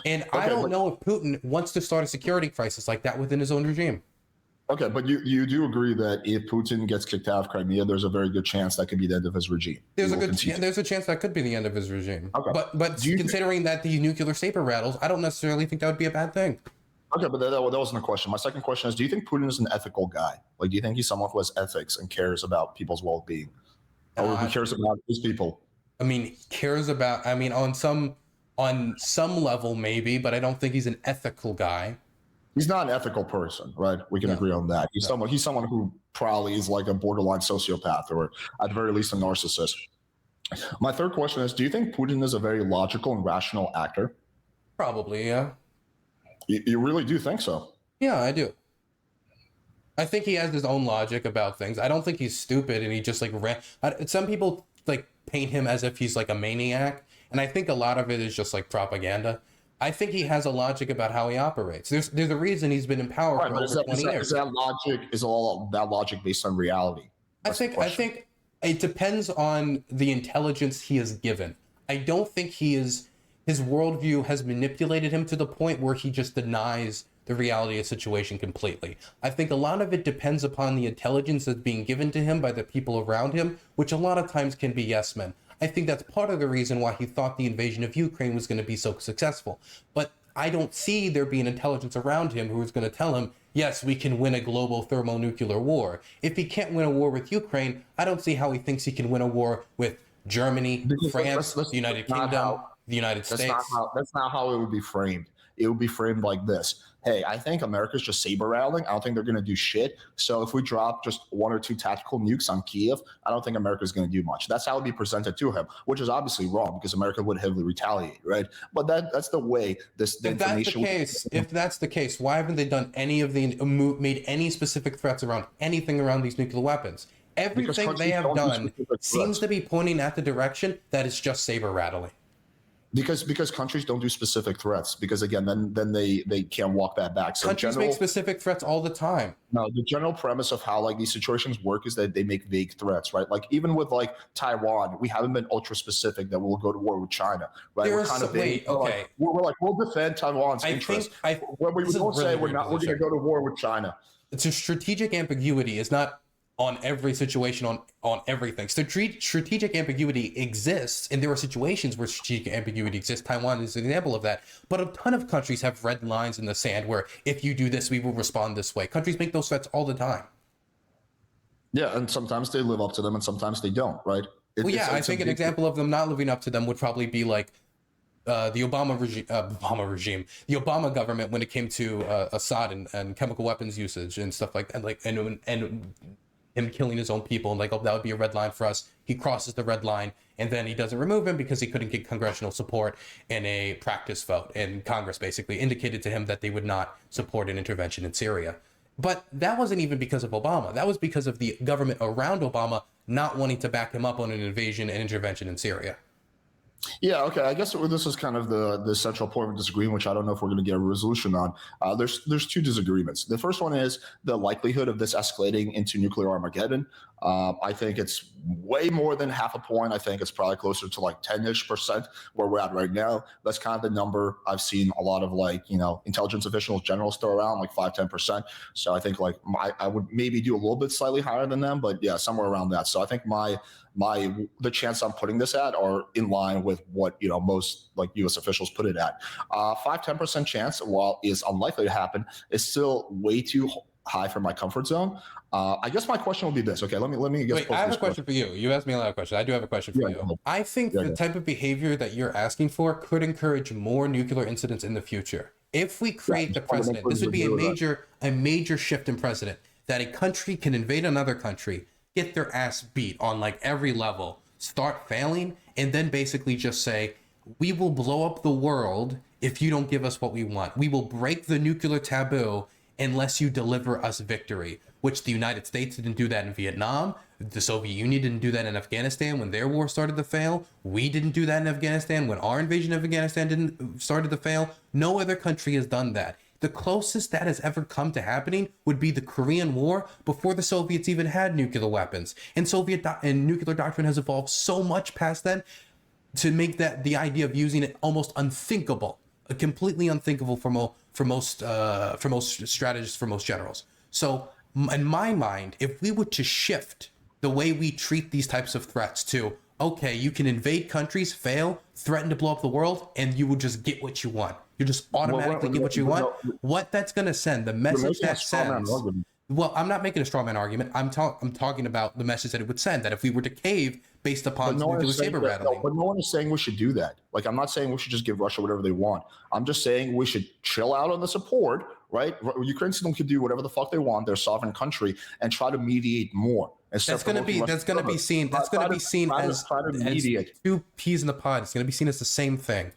And I don't know if Putin wants to start a security crisis like that within his own regime. Okay, but you do agree that if Putin gets kicked out of Crimea, there's a very good chance that could be the end of his regime. There's there's a chance that could be the end of his regime. Okay. But considering that the nuclear saber rattles, I don't necessarily think that would be a bad thing. Okay, but that wasn't a question. My second question is: do you think Putin is an ethical guy? Like, do you think he's someone who has ethics and cares about people's well-being, or who cares about his people? I mean, cares about. I mean, on some level, maybe, but I don't think he's an ethical guy. He's not an ethical person, right? We can agree on that. He's someone who probably is like a borderline sociopath, or at the very least a narcissist. My third question is: do you think Putin is a very logical and rational actor? Probably, yeah. You really do think so? Yeah, I do. I think he has his own logic about things. I don't think he's stupid and he just like some people like paint him as if he's like a maniac, and I think a lot of it is just like propaganda. I think he has a logic about how he operates. There's a reason he's been in power for over 20 years. Is all that logic based on reality? I think it depends on the intelligence he is given. I don't think his worldview has manipulated him to the point where he just denies the reality of the situation completely. I think a lot of it depends upon the intelligence that's being given to him by the people around him, which a lot of times can be yes men. I think that's part of the reason why he thought the invasion of Ukraine was going to be so successful. But I don't see there being intelligence around him who is going to tell him, yes, we can win a global thermonuclear war. If he can't win a war with Ukraine, I don't see how he thinks he can win a war with Germany, France, the United Kingdom, the United States. That's not how it would be framed. It would be framed like this: hey, I think America's just saber rattling. I don't think they're going to do shit. So if we drop just 1 or 2 tactical nukes on Kiev, I don't think America's going to do much. That's how it would be presented to him, which is obviously wrong because America would heavily retaliate, right? But that's the way information. If that's the case, why haven't they done made any specific threats around anything around these nuclear weapons? Everything they have done seems to be pointing at the direction that it's just saber rattling. Because countries don't do specific threats, because again, then they can't walk that back. So countries make specific threats all the time. No, the general premise of how like these situations work is that they make vague threats, right? Like even with like Taiwan, we haven't been ultra specific that we'll go to war with China, right? We're kind of vague. Okay. We're like we'll defend Taiwan's interests. When we don't say we're going to go to war with China. It's a strategic ambiguity is not on every situation, on everything. Strategic ambiguity exists, and there are situations where strategic ambiguity exists. Taiwan is an example of that. But a ton of countries have red lines in the sand where if you do this, we will respond this way. Countries make those threats all the time. Yeah, and sometimes they live up to them, and sometimes they don't, right? I think an example of them not living up to them would probably be like the Obama regime, the Obama government when it came to Assad and chemical weapons usage and stuff like that, like and him killing his own people, and like, oh, that would be a red line for us. He crosses the red line, and then he doesn't remove him because he couldn't get congressional support in a practice vote. And Congress basically indicated to him that they would not support an intervention in Syria. But that wasn't even because of Obama. That was because of the government around Obama not wanting to back him up on an invasion and intervention in Syria. Yeah, okay. I guess this is kind of the central point of disagreement, which I don't know if we're going to get a resolution on. There's 2 disagreements. The first one is the likelihood of this escalating into nuclear Armageddon. I think it's way more than half a point. I think it's probably closer to like 10-ish% where we're at right now. That's kind of the number I've seen a lot of like, intelligence officials, generals throw around like 5-10%. So I think like I would maybe do a little bit slightly higher than them, but yeah, somewhere around that. So I think the chance I'm putting this at are in line with what most like U.S. officials put it at. 5-10% chance, while is unlikely to happen, is still way too high for my comfort zone. I guess my question will be this. Okay, let me guess. Wait, I have a question for you. You asked me a lot of questions. I do have a question for you. I think the type of behavior that you're asking for could encourage more nuclear incidents in the future. If we create the precedent, this would be a major shift in precedent that a country can invade another country, get their ass beat on like every level, start failing, and then basically just say, we will blow up the world if you don't give us what we want. We will break the nuclear taboo unless you deliver us victory, which the United States didn't do that in Vietnam. The Soviet Union didn't do that in Afghanistan when their war started to fail. We didn't do that in Afghanistan when our invasion of Afghanistan started to fail. No other country has done that. The closest that has ever come to happening would be the Korean War before the Soviets even had nuclear weapons. And nuclear doctrine has evolved so much past then to make that the idea of using it almost unthinkable, completely unthinkable for most strategists, for most generals. So in my mind, if we were to shift the way we treat these types of threats to, okay, you can invade countries, fail, threaten to blow up the world, and you will just get what you want. You just automatically get what you want. What that's going to send, the message that sends. Well, I'm not making a straw man argument. I'm talking about the message that it would send, that if we were to cave based upon nuclear saber rattling. But no one is saying we should do that. Like, I'm not saying we should just give Russia whatever they want. I'm just saying we should chill out on the support, right? Ukraine still can do whatever the fuck they want, their sovereign country, and try to mediate more. That's going to be seen as two peas in the pod. It's going to be seen as the same thing.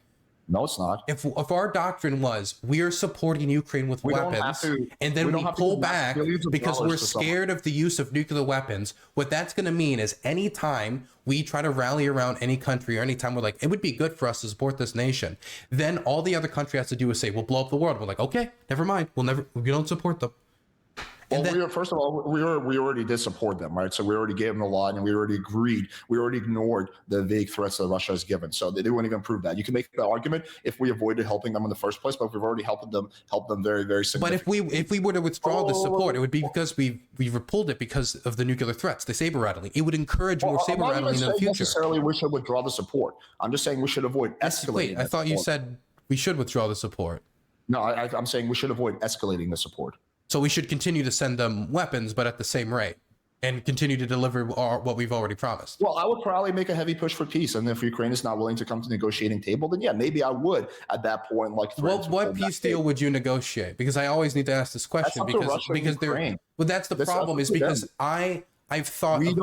No, it's not. If our doctrine was we are supporting Ukraine with weapons, and then we pull back because we're scared of the use of nuclear weapons, what that's going to mean is anytime we try to rally around any country, or anytime we're like, it would be good for us to support this nation, then all the other country has to do is say, we'll blow up the world. We're like, okay, never mind. We don't support them. Well, first of all, we already did support them, right? So we already gave them the law, and we already agreed. We already ignored the vague threats that Russia has given. So they wouldn't even prove that. You can make the argument if we avoided helping them in the first place, but we've already helped them very, very significantly. But if we were to withdraw the support, it would be because we repelled it because of the nuclear threats, the saber rattling. It would encourage more saber rattling in the future. Necessarily, we should withdraw the support. I'm just saying we should avoid escalating. Wait, I thought you said we should withdraw the support. No, I'm saying we should avoid escalating the support. So we should continue to send them weapons, but at the same rate, and continue to deliver what we've already promised. Well, I would probably make a heavy push for peace. And if Ukraine is not willing to come to the negotiating table, then yeah, maybe I would at that point. Like, what peace deal would you negotiate? Because I always need to ask this question because they're. Well, that's the problem is because I've thought of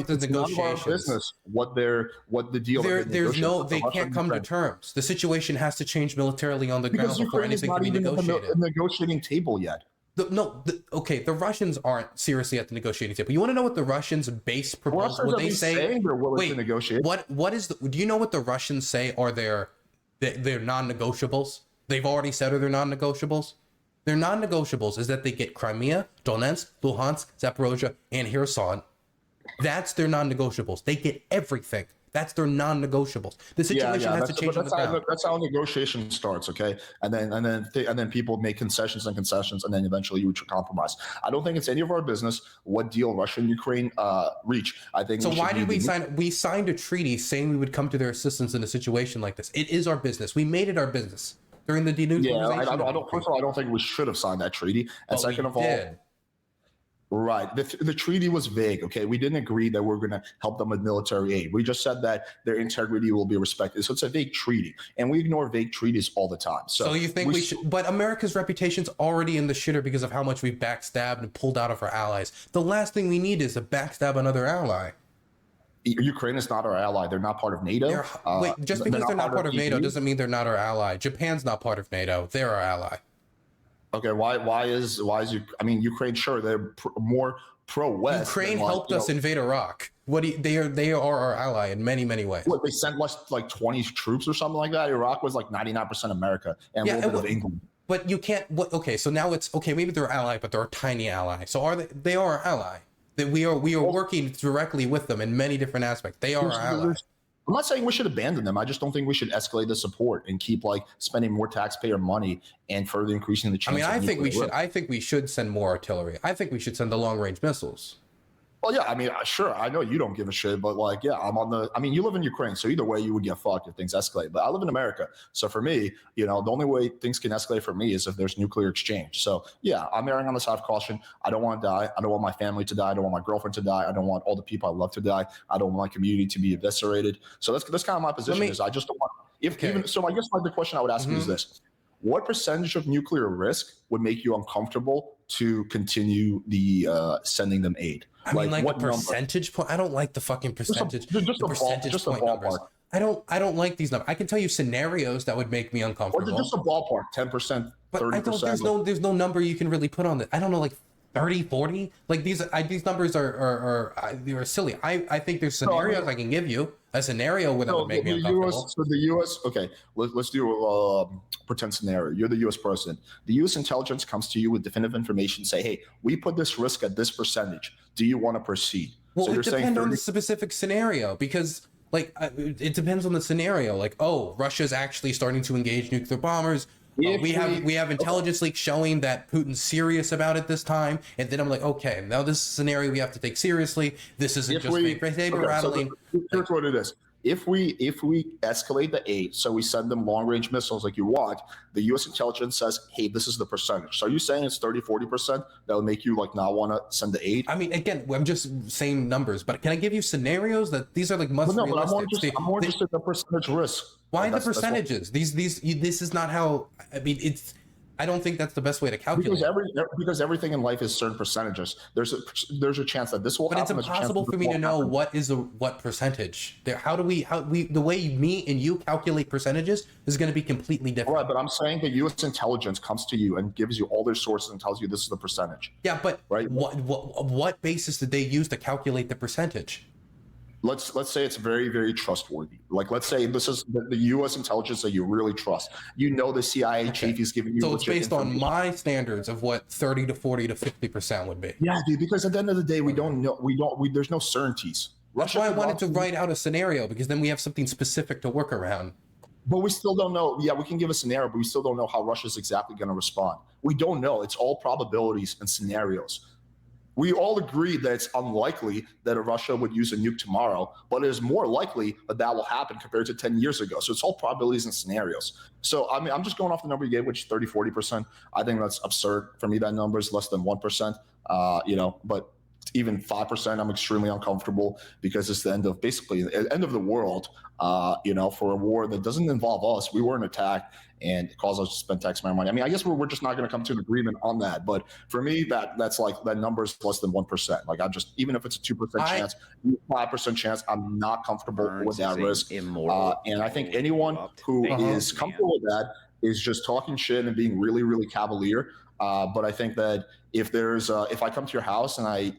the negotiations. None of our business what the deal. They can't come to terms. The situation has to change militarily on the ground before anything can be negotiated. The negotiating table yet. The Russians aren't seriously at the negotiating table. You want to know what the Russians' base proposal? What they say? They're willing to negotiate. What is? Do you know what the Russians say are their non-negotiables? They've already said are their non-negotiables. Their non-negotiables is that they get Crimea, Donetsk, Luhansk, Zaporozhye, and Kherson. That's their non-negotiables. They get everything. That's their non-negotiables. The situation has to change. That's how negotiation starts, okay? And then people make concessions, and then eventually you reach a compromise. I don't think it's any of our business what deal Russia and Ukraine reach. I think. So why did we sign? We signed a treaty saying we would come to their assistance in a situation like this. It is our business. We made it our business during the denuclearization. Yeah, first of all, I don't think we should have signed that treaty. And second of all. Right. The treaty was vague. Okay. We didn't agree that we're going to help them with military aid. We just said that their integrity will be respected. So it's a vague treaty, and we ignore vague treaties all the time. So you think we should, but America's reputation's already in the shitter because of how much we've backstabbed and pulled out of our allies. The last thing we need is to backstab another ally. Ukraine is not our ally. They're not part of NATO. Just because they're not part of NATO doesn't mean they're not our ally. Japan's not part of NATO. They're our ally. Okay, why is Ukraine? Sure, they're more pro-West. Ukraine helped us invade Iraq. They are our ally in many ways. What, they sent less like 20 troops or something like that? Iraq was like 99% America and a little bit of England. But you can't. Okay, so now it's okay. Maybe they're our ally, but they're a tiny ally. So are they? They are our ally. That we are working directly with them in many different aspects. They are our ally. I'm not saying we should abandon them. I just don't think we should escalate the support and keep like spending more taxpayer money and further increasing the chance. I think we should send more artillery. I think we should send the long range missiles. Well, yeah, sure. I know you don't give a shit, but like, yeah, you live in Ukraine, so either way you would get fucked if things escalate. But I live in America. So for me, the only way things can escalate for me is if there's nuclear exchange. So yeah, I'm erring on the side of caution. I don't want to die. I don't want my family to die. I don't want my girlfriend to die. I don't want all the people I love to die. I don't want my community to be eviscerated. So that's kind of my position. I just don't want, so I guess the question I would ask you is this. What percentage of nuclear risk would make you uncomfortable to continue the sending them aid? What percentage point? I don't like the fucking percentage. Just a ballpark. I don't like these numbers. I can tell you scenarios that would make me uncomfortable. Or just a ballpark, 10%, 30%. There's no number you can really put on it. I don't know, like 30, 40. Like these numbers are silly. I think there's scenarios I can give you. A scenario where that would make me uncomfortable. The U.S. Okay, let's do a pretend scenario. You're the U.S. president. The U.S. intelligence comes to you with definitive information. Say, hey, we put this risk at this percentage. Do you want to proceed? Well, it depends on the specific scenario because, it depends on the scenario. Like, oh, Russia's actually starting to engage nuclear bombers. We have intelligence leaks showing that Putin's serious about it this time, and then I'm like, okay, now this is a scenario we have to take seriously. This isn't just fake saber rattling. So here's what it is. If we escalate the aid, so we send them long range missiles like you want, the U.S. intelligence says, hey, this is the percentage. So are you saying it's 30-40% that would make you like not want to send the aid? I mean, again, I'm just saying numbers, but can I give you scenarios that these are like realistic? But I'm more interested in the percentage risk. Why the percentages? This is not how. I mean, I don't think that's the best way to calculate. Because everything in life is certain percentages. There's a chance that this will happen. But it's impossible for me to know what percentage. The way me and you calculate percentages is going to be completely different. Right, but I'm saying the U.S. intelligence comes to you and gives you all their sources and tells you this is the percentage. Yeah, but right? What basis did they use to calculate the percentage? Let's say it's very, very trustworthy. Like, let's say this is the U.S. intelligence that you really trust. You know, the CIA chief is giving you. So it's based on my standards of what 30 to 40 to 50% would be. Yeah, dude. Because at the end of the day, we don't know. There's no certainties. That's why I wanted to write out a scenario, because then we have something specific to work around. But we still don't know. Yeah, we can give a scenario, but we still don't know how Russia's exactly going to respond. We don't know. It's all probabilities and scenarios. We all agree that it's unlikely that Russia would use a nuke tomorrow, but it is more likely that will happen compared to 10 years ago. So it's all probabilities and scenarios. So, I mean, I'm just going off the number you gave, which is 30-40%. I think that's absurd. For me, that number is less than 1%, but even 5%, I'm extremely uncomfortable, because it's the end of the end of the world, for a war that doesn't involve us. We weren't attacked, and it caused us to spend taxpayer money. I mean, I guess we're just not going to come to an agreement on that. But for me, that's like, that number is less than 1%. Like, even if it's a 2% chance, 5% chance, I'm not comfortable with that risk. And I think anyone who is comfortable with that is just talking shit and being really, really cavalier. But I think that if I come to your house and I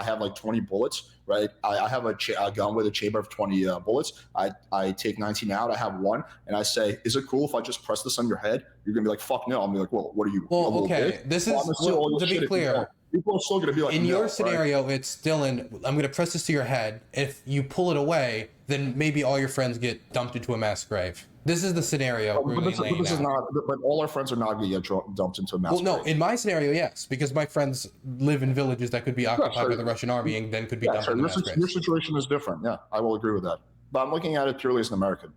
have like 20 bullets, right? I have a gun with a chamber of 20 bullets. I take 19 out. I have one, and I say, "Is it cool if I just press this on your head?" You're gonna be like, "Fuck no." I'm gonna be like, "Well, what are you?" Well, okay. This is to be clear. People are still gonna be like, in your scenario, it's Dylan. I'm gonna press this to your head. If you pull it away, then maybe all your friends get dumped into a mass grave. This is the scenario. But all our friends are not going to get dumped into a mass grave. No, in my scenario, yes, because my friends live in villages that could be occupied by the Russian army and then could be dumped into mass graves. Your situation is different. Yeah, I will agree with that. But I'm looking at it purely as an American.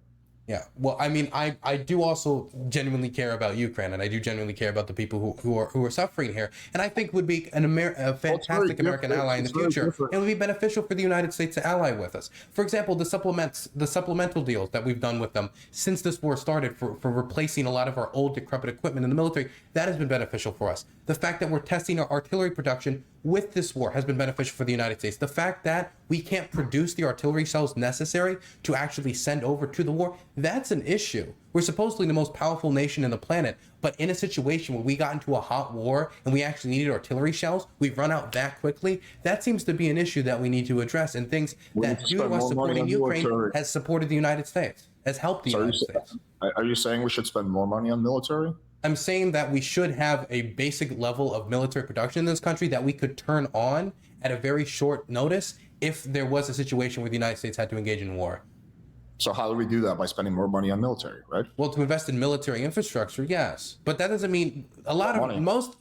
Yeah, well, I mean, I do also genuinely care about Ukraine, and I do genuinely care about the people who are suffering here, and I think would be a fantastic American ally in the future. It would be beneficial for the United States to ally with us. For example, the supplemental deals that we've done with them since this war started for replacing a lot of our old decrepit equipment in the military, that has been beneficial for us. The fact that we're testing our artillery production with this war has been beneficial for the United States. The fact that we can't produce the artillery shells necessary to actually send over to the war, that's an issue. We're supposedly the most powerful nation in the planet, but in a situation where we got into a hot war and we actually needed artillery shells, we've run out that quickly. That seems to be an issue that we need to address, and things that due to us supporting Ukraine has supported the United States, has helped the United States. Are you saying we should spend more money on military? I'm saying that we should have a basic level of military production in this country that we could turn on at a very short notice if there was a situation where the United States had to engage in war. So how do we do that? By spending more money on military, right? Well, to invest in military infrastructure, yes. But that doesn't mean most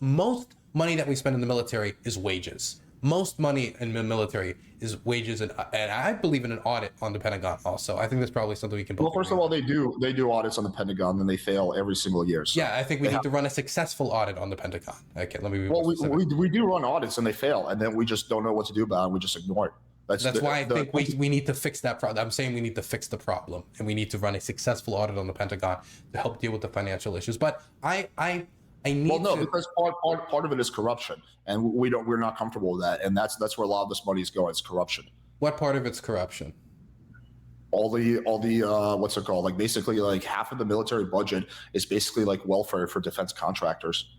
money that we spend in the military is wages. Most money in the military is wages, and I believe in an audit on the Pentagon also. I think that's probably something we can both. Well, first of all, they do audits on the Pentagon, and they fail every single year. So yeah, I think we need to run a successful audit on the Pentagon. Okay, let me be more specific. We do run audits, and they fail, and then we just don't know what to do about it, and we just ignore it. That's why I think we need to fix that problem. I'm saying we need to fix the problem, and we need to run a successful audit on the Pentagon to help deal with the financial issues. But I need because part of it is corruption, and we're not comfortable with that, and that's where a lot of this money is going. It's corruption. What part of it's corruption? All the what's it called? Like, basically, like half of the military budget is basically like welfare for defense contractors.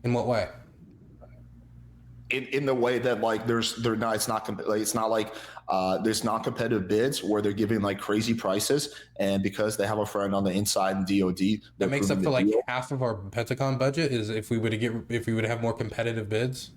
In what way? In the way that like there's non-competitive bids where they're giving like crazy prices, and because they have a friend on the inside in DOD that makes up for like half of our Pentagon budget is if we would have more competitive bids.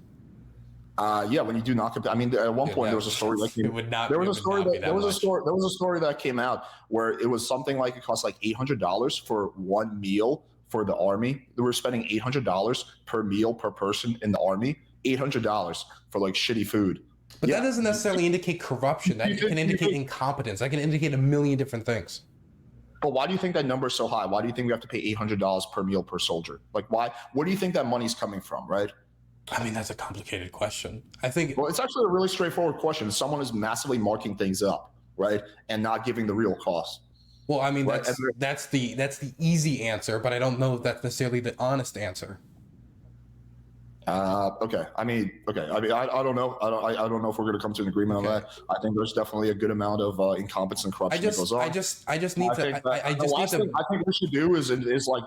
Yeah, when you do not compete. I mean, at one point there was a story like there was a story that came out where it was something like it cost like $800 for one meal for the army. We're spending $800 per meal per person in the army. $800 for like shitty food. But that doesn't necessarily indicate corruption. That can indicate incompetence. That can indicate a million different things. But why do you think that number is so high? Why do you think we have to pay $800 per meal per soldier? Like, why? Where do you think that money's coming from, right? I mean, that's a complicated question. I think. Well, it's actually a really straightforward question. Someone is massively marking things up, right, and not giving the real cost. Well, I mean, right? that's the easy answer, but I don't know if that's necessarily the honest answer. Okay. I mean, I don't know. I don't know if we're going to come to an agreement on that. I think there's definitely a good amount of incompetence and corruption that goes on. I just need to. I think we should do is like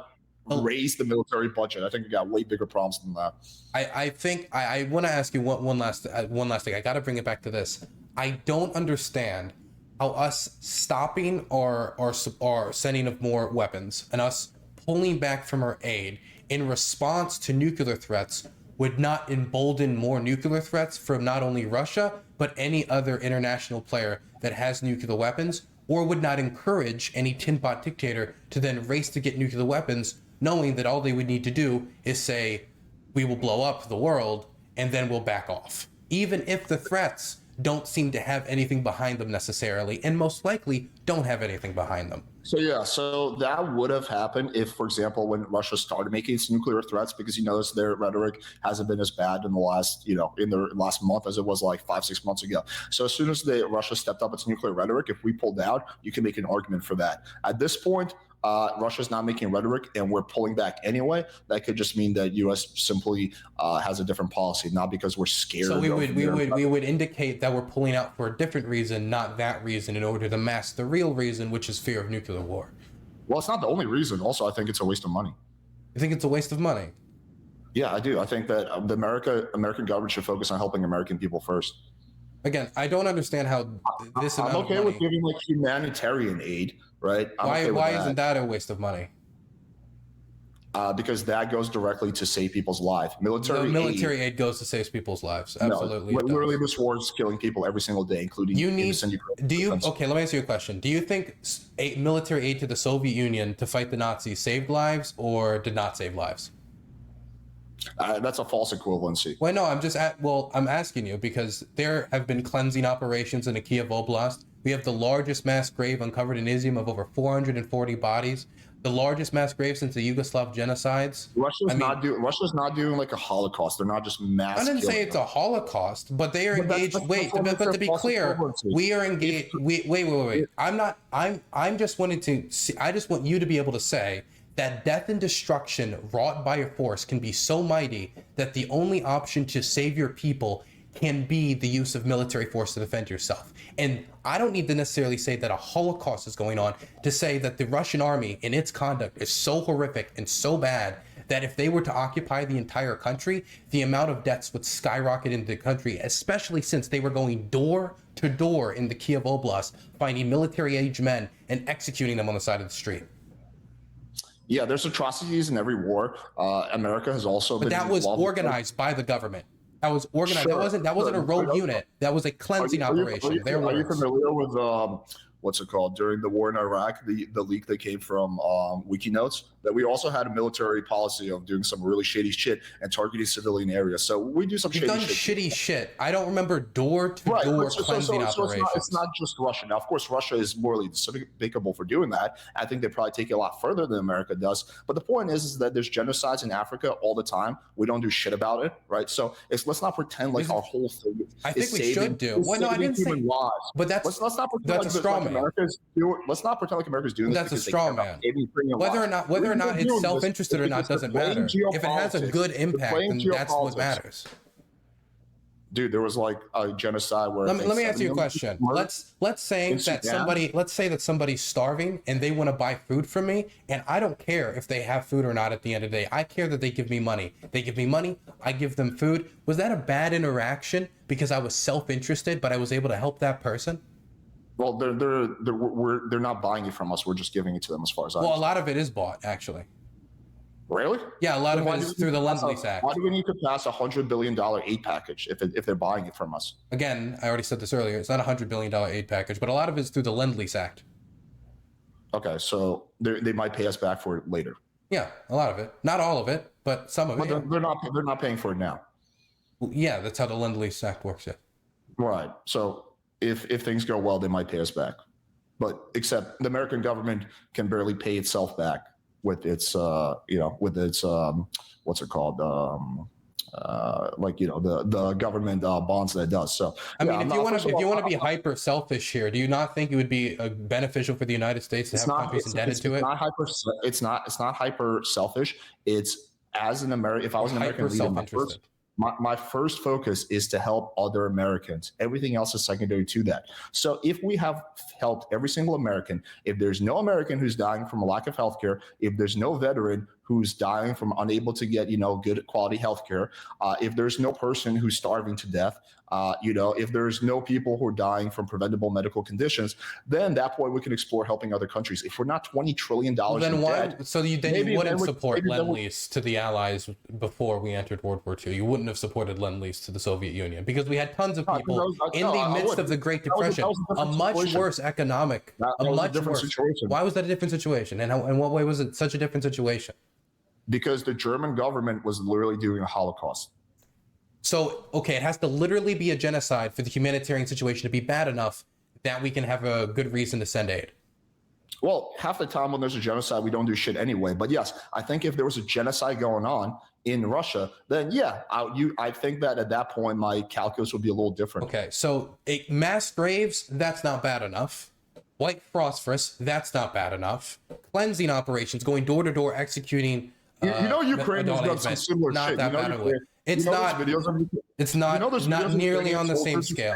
raise the military budget. I think we got way bigger problems than that. I think I want to ask you one last thing. I got to bring it back to this. I don't understand how us stopping or sending of more weapons and us pulling back from our aid in response to nuclear threats would not embolden more nuclear threats from not only Russia, but any other international player that has nuclear weapons, or would not encourage any tin pot dictator to then race to get nuclear weapons, knowing that all they would need to do is say, we will blow up the world, and then we'll back off. Even if the threats don't seem to have anything behind them necessarily, and most likely don't have anything behind them. So that would have happened if, for example, when Russia started making its nuclear threats, because you notice their rhetoric hasn't been as bad in the last, in the last month as it was like 5-6 months ago. So as soon as Russia stepped up its nuclear rhetoric, if we pulled out, you can make an argument for that. At this point, Russia's not making rhetoric and we're pulling back anyway. That could just mean that U.S. simply has a different policy, not because we're scared. So we would indicate that we're pulling out for a different reason, not that reason, in order to mask the real reason, which is fear of nuclear war. Well, it's not the only reason. Also, I think it's a waste of money. You think it's a waste of money? Yeah, I do. I think that the American government should focus on helping American people first. Again, I don't understand how this amount I'm okay of money, with giving like humanitarian aid, right? Why isn't that a waste of money? Because that goes directly to save people's lives. Military aid goes to save people's lives. Absolutely. No, literally, this war is killing people every single day, including innocent Ukrainians. Okay, let me ask you a question. Do you think military aid to the Soviet Union to fight the Nazis saved lives or did not save lives? That's a false equivalency. Well, no, I'm asking you because there have been cleansing operations in the Kiev Oblast. We have the largest mass grave uncovered in Izium of over 440 bodies. The largest mass grave since the Yugoslav genocides. Russia's not doing like a Holocaust. They're not just mass. I didn't say it's a Holocaust, but they are engaged. But to be clear, we are engaged. Wait. I'm just wanting to see. I just want you to be able to say that death and destruction wrought by a force can be so mighty that the only option to save your people can be the use of military force to defend yourself. And I don't need to necessarily say that a Holocaust is going on to say that the Russian army in its conduct is so horrific and so bad that if they were to occupy the entire country, the amount of deaths would skyrocket into the country, especially since they were going door to door in the Kiev Oblast, finding military-aged men and executing them on the side of the street. Yeah, there's atrocities in every war. America has also been. But that was organized by the government. That was organized. Sure. That wasn't a rogue unit. That was a cleansing operation. Are you familiar with what's it called? During the war in Iraq, the leak that came from Wikinotes, that we also had a military policy of doing some really shady shit and targeting civilian areas. So we do some shitty shit. I don't remember door-to-door cleansing operations. It's not just Russia. Now, of course, Russia is morally despicable for doing that. I think they probably take it a lot further than America does. But the point is that there's genocides in Africa all the time. We don't do shit about it, right? So let's not pretend like our whole thing I think we should do. Well, no, I didn't say. Lives. But let's not pretend that's a straw man. Let's not pretend like America's doing this. That's a straw man. Whether or not it's self-interested or not doesn't matter. If it has a good impact, then that's what matters. Dude, there was like a genocide where. Let me ask you a question. Let's say that somebody's starving and they want to buy food from me, and I don't care if they have food or not. At the end of the day, I care that they give me money. They give me money. I give them food. Was that a bad interaction because I was self-interested, but I was able to help that person? Well, they're not buying it from us. We're just giving it to them, as far as I understand. A lot of it is bought, actually. Really? Yeah, a lot of it is through the Lend-Lease Act. Why do we need to pass a $100 billion aid package if they're buying it from us? Again, I already said this earlier. It's not a $100 billion aid package, but a lot of it is through the Lend-Lease Act. Okay, so they might pay us back for it later. Yeah, a lot of it. Not all of it, but some of But it. Yeah. they're not paying for it now. Yeah, that's how the Lend-Lease Act works. Yeah. Right. So if things go well, they might pay us back. But except the American government can barely pay itself back with its with its what's it called? The government bonds that it does. So I mean, if you want to be hyper selfish here, do you not think it would be beneficial for the United States to have countries indebted to it? It's not hyper selfish. It's as an American. If I was an American leader, my first focus is to help other Americans. Everything else is secondary to that. So if we have helped every single American, if there's no American who's dying from a lack of healthcare, if there's no veteran who's dying from unable to get, good quality healthcare, if there's no person who's starving to death, if there's no people who are dying from preventable medical conditions, then that point we can explore helping other countries. If we're not $20 trillion then why? Debt, so you wouldn't support Lend-Lease to the Allies before we entered World War II. You wouldn't have supported Lend-Lease to the Soviet Union because we had tons of people in the midst of the Great Depression, a much worse economic, a much worse situation. Why was that a different situation? And in what way was it such a different situation? Because the German government was literally doing a Holocaust. So, okay, it has to literally be a genocide for the humanitarian situation to be bad enough that we can have a good reason to send aid. Well, half the time when there's a genocide, we don't do shit anyway. But yes, I think if there was a genocide going on in Russia, then yeah, I think that at that point, my calculus would be a little different. Okay, so mass graves, that's not bad enough. White phosphorus, that's not bad enough. Cleansing operations, going door to door, executing... Ukraine has done some similar not shit. That bad of it. It's not nearly on the same scale.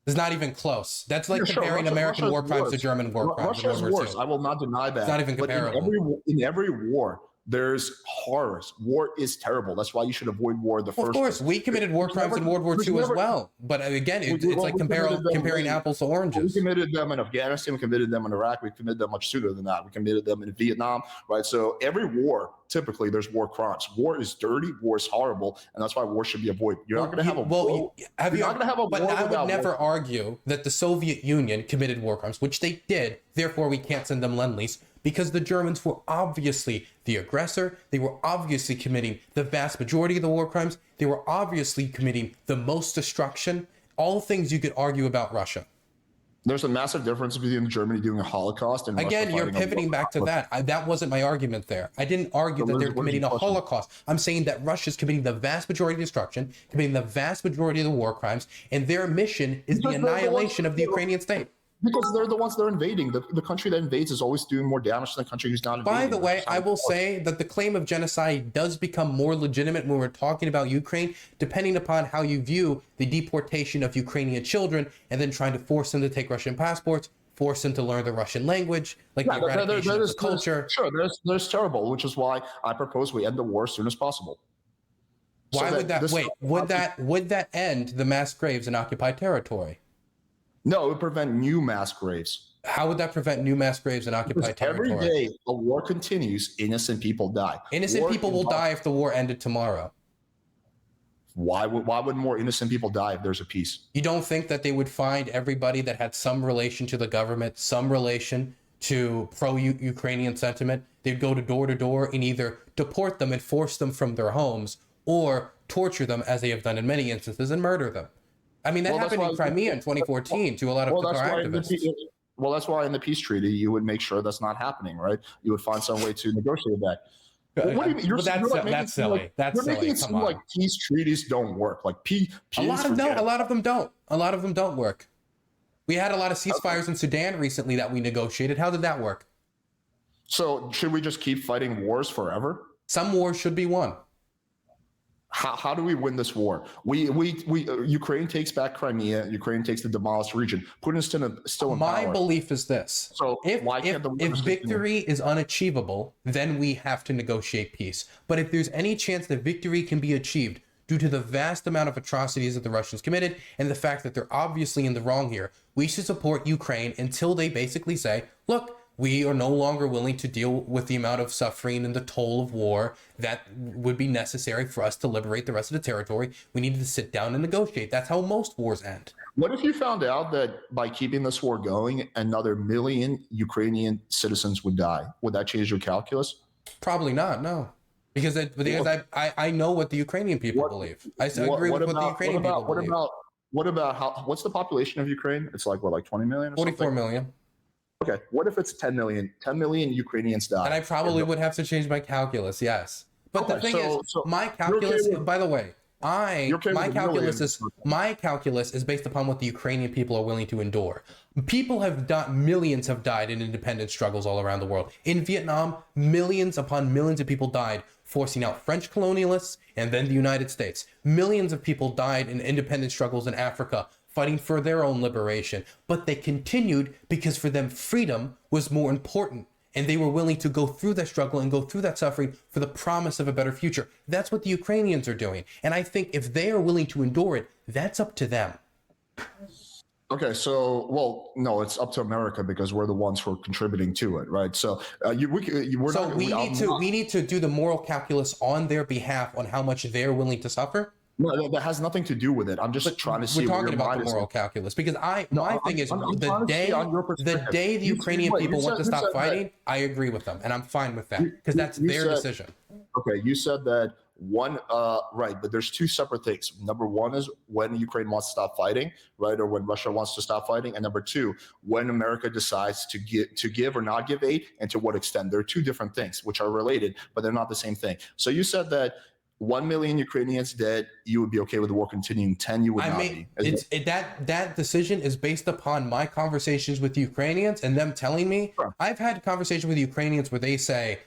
It's not even close. That's like comparing American war crimes to German war crimes. Russia's worse. I will not deny that. It's not even comparable. In every war, there's horrors. War is terrible. That's why you should avoid war in the first place. Of course, we committed war crimes in World War II as well. But again, it's like comparing apples to oranges. We committed them in Afghanistan. We committed them in Iraq. We committed them much sooner than that. We committed them in Vietnam, right? So every war, typically, there's war crimes. War is dirty. War is horrible, and that's why war should be avoided. You're not going to have a war. You're not going to have a war. But I would never argue that the Soviet Union committed war crimes, which they did. Therefore, we can't send them Lend-Lease. Because the Germans were obviously the aggressor. They were obviously committing the vast majority of the war crimes. They were obviously committing the most destruction. All things you could argue about Russia. There's a massive difference between Germany doing a Holocaust and again, Russia you're pivoting back to that. That wasn't my argument there. I didn't argue that they're committing a Holocaust. I'm saying that Russia's committing the vast majority of destruction, committing the vast majority of the war crimes, and their mission is the annihilation of the Ukrainian state. Because they're the ones that are invading. The country that invades is always doing more damage than the country who's not invading. By the way, I will say that the claim of genocide does become more legitimate when we're talking about Ukraine, depending upon how you view the deportation of Ukrainian children and then trying to force them to take Russian passports, force them to learn the Russian language, like the eradication of the culture. Sure, there's terrible, which is why I propose we end the war as soon as possible. Why would that, would that end the mass graves in occupied territory? No, it would prevent new mass graves. How would that prevent new mass graves in occupied territory? Every day the war continues, innocent people die. Innocent people will die if the war ended tomorrow. Why would more innocent people die if there's a peace? You don't think that they would find everybody that had some relation to the government, some relation to pro-Ukrainian sentiment? They'd go to door and either deport them and force them from their homes or torture them, as they have done in many instances, and murder them. I mean, that happened in Crimea in 2014 to a lot of Qatar activists. That's why in the peace treaty, you would make sure that's not happening, right? You would find some way to negotiate that. Well, what do you mean? That's silly. That's silly. Making it seem like peace treaties don't work. Like a lot of them don't. A lot of them don't work. We had a lot of ceasefires in Sudan recently that we negotiated. How did that work? So should we just keep fighting wars forever? Some wars should be won. How do we win this war? Ukraine takes back Crimea. Ukraine takes the demolished region. Putin's still in power. My belief is this. So if victory is unachievable, then we have to negotiate peace. But if there's any chance that victory can be achieved due to the vast amount of atrocities that the Russians committed and the fact that they're obviously in the wrong here, we should support Ukraine until they basically say, look, we are no longer willing to deal with the amount of suffering and the toll of war that would be necessary for us to liberate the rest of the territory. We needed to sit down and negotiate. That's how most wars end. What if you found out that by keeping this war going, another million Ukrainian citizens would die? Would that change your calculus? Probably not. No, because I know what the Ukrainian people believe. I agree with what the Ukrainian people believe. What about what's the population of Ukraine? It's like what, like 20 million or 44 something? million. Okay, what if it's 10 million? 10 million Ukrainians die. And I probably would have to change my calculus, yes. But the thing is, my calculus, by the way, my calculus is based upon what the Ukrainian people are willing to endure. Millions have died in independence struggles all around the world. In Vietnam, millions upon millions of people died, forcing out French colonialists and then the United States. Millions of people died in independence struggles in Africa, fighting for their own liberation. But they continued because for them, freedom was more important. And they were willing to go through that struggle and go through that suffering for the promise of a better future. That's what the Ukrainians are doing. And I think if they are willing to endure it, that's up to them. Okay, so, well, no, it's up to America because we're the ones who are contributing to it, right? So we need to do the moral calculus on their behalf on how much they're willing to suffer. No, that has nothing to do with it. I'm just trying to see. We're talking about the moral calculus because the day the Ukrainian people want to stop fighting, I agree with them, and I'm fine with that because that's their decision. Okay, you said that one, right, but there's two separate things. Number one is when Ukraine wants to stop fighting, right, or when Russia wants to stop fighting, and number two, when America decides to give or not give aid, and to what extent. They're two different things which are related, but they're not the same thing. So you said that 1 million Ukrainians dead, you would be okay with the war continuing. 10, you would not be. That decision is based upon my conversations with Ukrainians and them telling me. Sure. I've had conversations with Ukrainians where they say,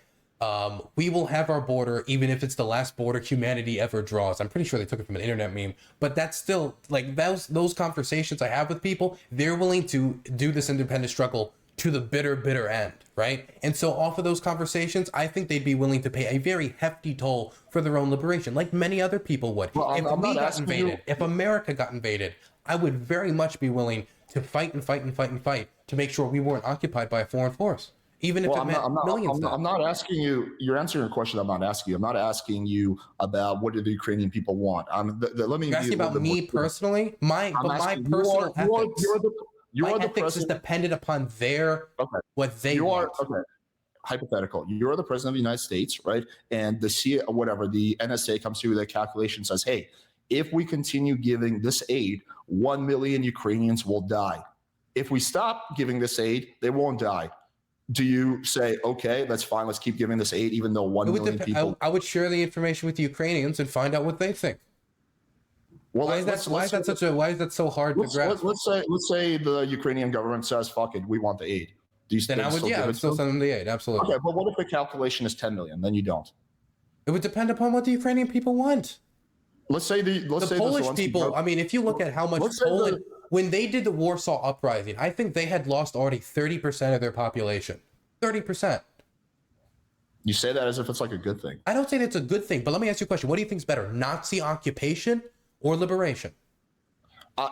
we will have our border even if it's the last border humanity ever draws. I'm pretty sure they took it from an internet meme, but that's still like those conversations I have with people. They're willing to do this independent struggle to the bitter end, right? And so off of those conversations, I think they'd be willing to pay a very hefty toll for their own liberation, like many other people would. Well, if America got invaded, I would very much be willing to fight to make sure we weren't occupied by a foreign force, even if it meant millions. I'm not asking you. You're answering a question I'm not asking you. I'm not asking you about what do the Ukrainian people want. Let me. You're asking about me personally. My personal ethics. My ethics is dependent upon what they want. Okay. Hypothetical. You're the president of the United States, right? And the NSA comes to you with a calculation, says, hey, if we continue giving this aid, 1 million Ukrainians will die. If we stop giving this aid, they won't die. Do you say, okay, that's fine, let's keep giving this aid, even though 1 million people... I would share the information with the Ukrainians and find out what they think. Well, why is that so hard to grasp? Let's say the Ukrainian government says, "Fuck it, we want the aid." Then I would still send them the aid. Absolutely. Okay, but what if the calculation is 10 million? Then you don't. It would depend upon what the Ukrainian people want. Let's say the Polish people. I mean, if you look at how much Poland, when they did the Warsaw Uprising, I think they had lost already 30% of their population. 30%. You say that as if it's like a good thing. I don't say that's a good thing, but let me ask you a question. What do you think is better, Nazi occupation or liberation?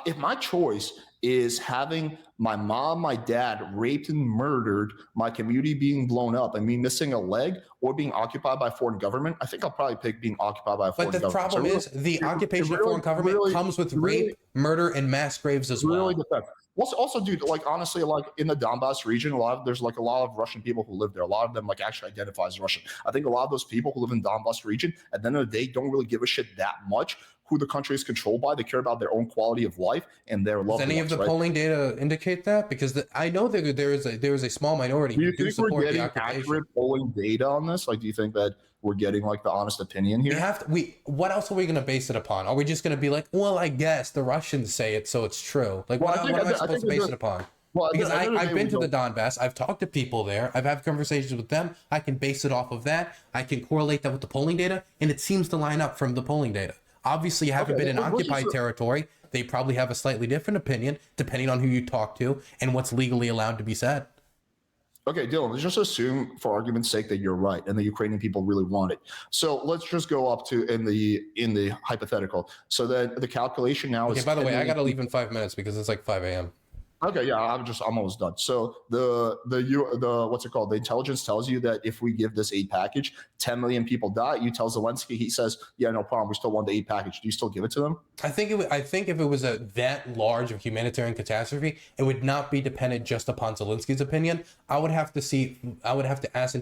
If my choice is having my mom, my dad raped and murdered, my community being blown up, and me missing a leg, or being occupied by a foreign government, I think I'll probably pick being occupied by a foreign government. But the problem is the occupation of foreign government comes with rape, murder, and mass graves as well. Really depends. Also, dude, like honestly, like in the Donbass region, there's like a lot of Russian people who live there. A lot of them like actually identify as Russian. I think a lot of those people who live in Donbass region, at the end of the day, don't really give a shit that much who the country is controlled by. They care about their own quality of life and their love. Does any of the polling data indicate that? Because I know that there is a small minority who do support the occupation. Accurate polling data on this? Like, do you think that we're getting like the honest opinion here? What else are we going to base it upon? Are we just going to be like, well, I guess the Russians say it, so it's true? Like, what am I supposed to base it upon? Well, because I've been to the Donbass. I've talked to people there. I've had conversations with them. I can base it off of that. I can correlate that with the polling data, and it seems to line up from the polling data. Obviously, you haven't been in occupied territory. They probably have a slightly different opinion, depending on who you talk to and what's legally allowed to be said. Okay, Dylan, let's just assume for argument's sake that you're right and the Ukrainian people really want it. So let's just go up to in the hypothetical. So that the calculation now is... by the way, I got to leave in 5 minutes because it's like 5 a.m. Okay, yeah, I'm almost done. So the what's it called? The intelligence tells you that if we give this aid package, 10 million people die. You tell Zelensky, he says, yeah, no problem. We still want the aid package. Do you still give it to them? I think if it was that large of humanitarian catastrophe, it would not be dependent just upon Zelensky's opinion. I would have to ask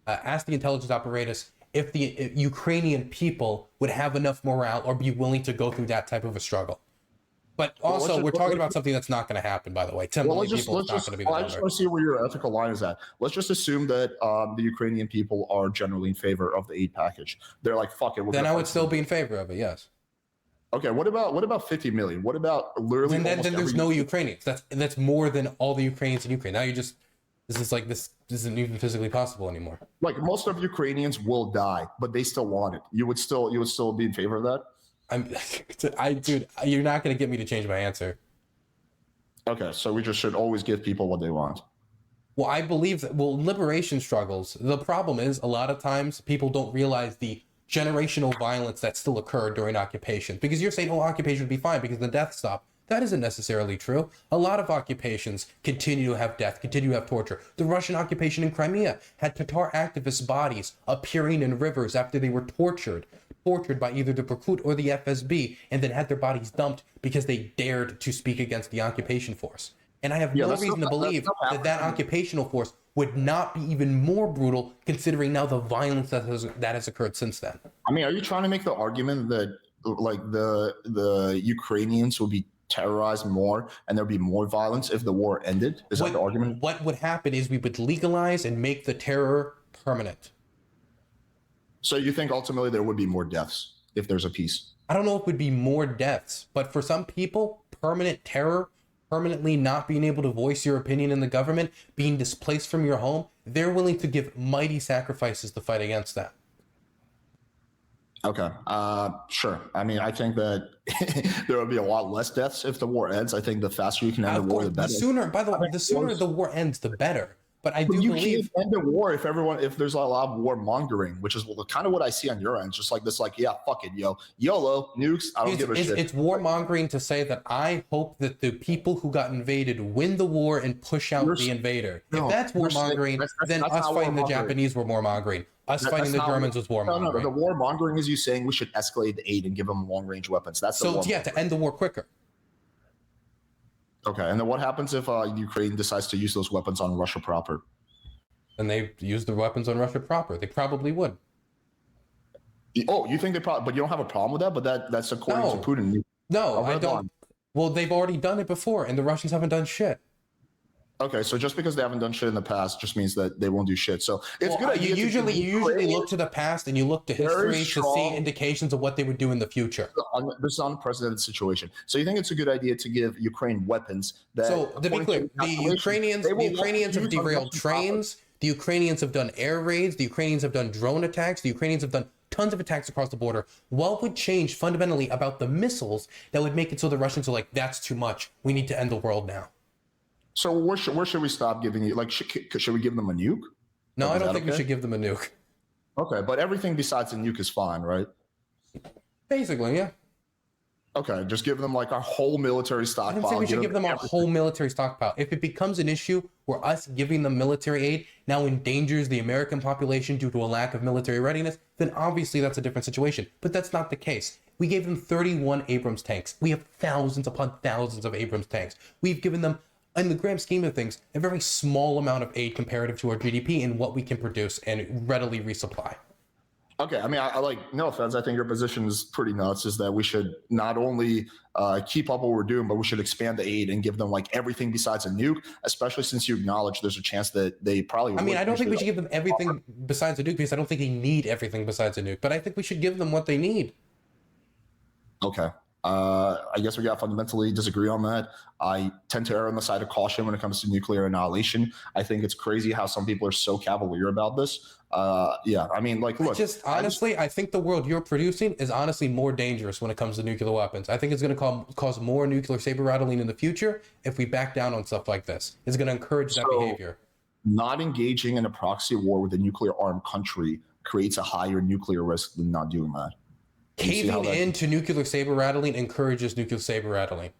ask the intelligence apparatus if the Ukrainian people would have enough morale or be willing to go through that type of a struggle. But also, we're talking about something that's not going to happen, by the way. 10 million people is not going to be the number. I just want to see where your ethical line is at. Let's just assume that the Ukrainian people are generally in favor of the aid package. They're like, fuck it. Then I would still be in favor of it, yes. Okay, what about 50 million? What about literally then there's no Ukrainians. That's more than all the Ukrainians in Ukraine. Now this isn't even physically possible anymore. Like most of Ukrainians will die, but they still want it. You would still be in favor of that? Dude, you're not going to get me to change my answer. Okay, so we just should always give people what they want. Well, I believe that, liberation struggles, the problem is a lot of times people don't realize the generational violence that still occurred during occupation. Because you're saying, occupation would be fine because the death stopped. That isn't necessarily true. A lot of occupations continue to have death, continue to have torture. The Russian occupation in Crimea had Tatar activists' bodies appearing in rivers after they were tortured by either the Berkut or the FSB, and then had their bodies dumped because they dared to speak against the occupation force. And I have no reason to believe that occupational force would not be even more brutal, considering now the violence that has occurred since then. I mean, are you trying to make the argument that like the Ukrainians would be terrorized more and there'd be more violence if the war ended? Is that the argument? What would happen is we would legalize and make the terror permanent. So you think ultimately there would be more deaths if there's a peace? I don't know if it would be more deaths, but for some people, permanent terror, permanently not being able to voice your opinion in the government, being displaced from your home, they're willing to give mighty sacrifices to fight against that. Okay, sure. I mean, I think that there will be a lot less deaths if the war ends. I think the faster you can end the war, the better. The sooner the war ends, the better. But I do believe can't end the war if there's a lot of war mongering, which is kind of what I see on your end. Just like this, like, yeah, fuck it, YOLO, nukes. I don't give a shit. It's war mongering to say that I hope that the people who got invaded win the war and push out the invader. If that's war mongering, then us fighting the Japanese were war mongering. Us fighting the Germans was war mongering. No, the war mongering is you saying we should escalate the aid and give them long range weapons. That's to end the war quicker. Okay, and then what happens if Ukraine decides to use those weapons on Russia proper? And they use the weapons on Russia proper. They probably would. Oh, you think they probably? But you don't have a problem with that? But that's according to Putin. No, I don't. Well, they've already done it before, and the Russians haven't done shit. Okay, so just because they haven't done shit in the past just means that they won't do shit. So it's good. You usually look to the past and you look to history to see indications of what they would do in the future. This is an unprecedented situation. So you think it's a good idea to give Ukraine weapons that? So to be clear, the Ukrainians have derailed trains. The Ukrainians have done air raids. The Ukrainians have done drone attacks. The Ukrainians have done tons of attacks across the border. What would change fundamentally about the missiles that would make it so the Russians are like, that's too much. We need to end the world now. So where should we stop giving you? Like, should we give them a nuke? No, I don't think we should give them a nuke. Okay, but everything besides a nuke is fine, right? Basically, yeah. Okay, just give them like a whole military stockpile. I don't think we should give them a whole military stockpile. If it becomes an issue where us giving them military aid now endangers the American population due to a lack of military readiness, then obviously that's a different situation. But that's not the case. We gave them 31 Abrams tanks. We have thousands upon thousands of Abrams tanks. We've given them, in the grand scheme of things, a very small amount of aid comparative to our GDP and what we can produce and readily resupply. Okay, I mean, I like, no offense, I think your position is pretty nuts, is that we should not only keep up what we're doing, but we should expand the aid and give them like everything besides a nuke, especially since you acknowledge there's a chance that they probably I mean, I don't think we should give them everything besides a nuke because I don't think they need everything besides a nuke, but I think we should give them what they need. Okay. I guess we got fundamentally disagree on that. I tend to err on the side of caution when it comes to nuclear annihilation. I think it's crazy how some people are so cavalier about this. Yeah, I mean, like, look. I think the world you're producing is honestly more dangerous when it comes to nuclear weapons. I think it's going to cause more nuclear saber rattling in the future if we back down on stuff like this. It's going to encourage that behavior. Not engaging in a proxy war with a nuclear armed country creates a higher nuclear risk than not doing that. Caving into nuclear saber rattling encourages nuclear saber rattling.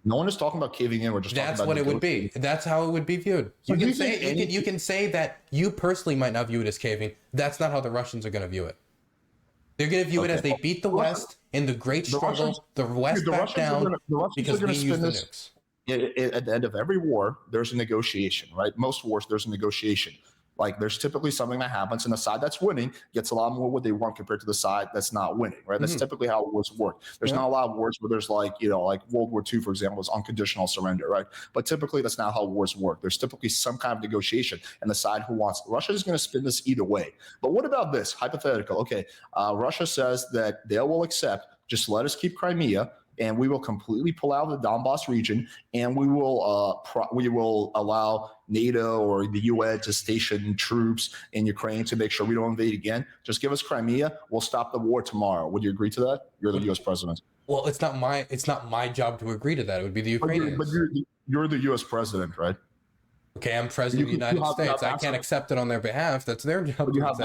No one is talking about caving in. We're just That's talking what about it would be. That's how it would be viewed. You can say you can say that you personally might not view it as caving. That's not how the Russians are going to view it. They're going to view it as they beat the West in the great struggle. The West backed down because we used the nukes. At the end of every war, there's a negotiation, right? Most wars, there's a negotiation. Like there's typically something that happens, and the side that's winning gets a lot more what they want compared to the side that's not winning, right? That's typically how wars work. There's not a lot of wars where there's like, like World War II, for example, was unconditional surrender, right? But typically that's not how wars work. There's typically some kind of negotiation, and the side who wants Russia is going to spin this either way. But what about this hypothetical? Okay, Russia says that they will accept, just let us keep Crimea, and we will completely pull out of the Donbass region, and we will allow NATO or the UN to station troops in Ukraine to make sure we don't invade again. Just give us Crimea. We'll stop the war tomorrow. Would you agree to that? You're the U.S. president. Well, it's not my job to agree to that. It would be the Ukrainians. But you're the U.S. president, right? Okay, I'm president of the United States. I can't accept it on their behalf. That's their job. But you have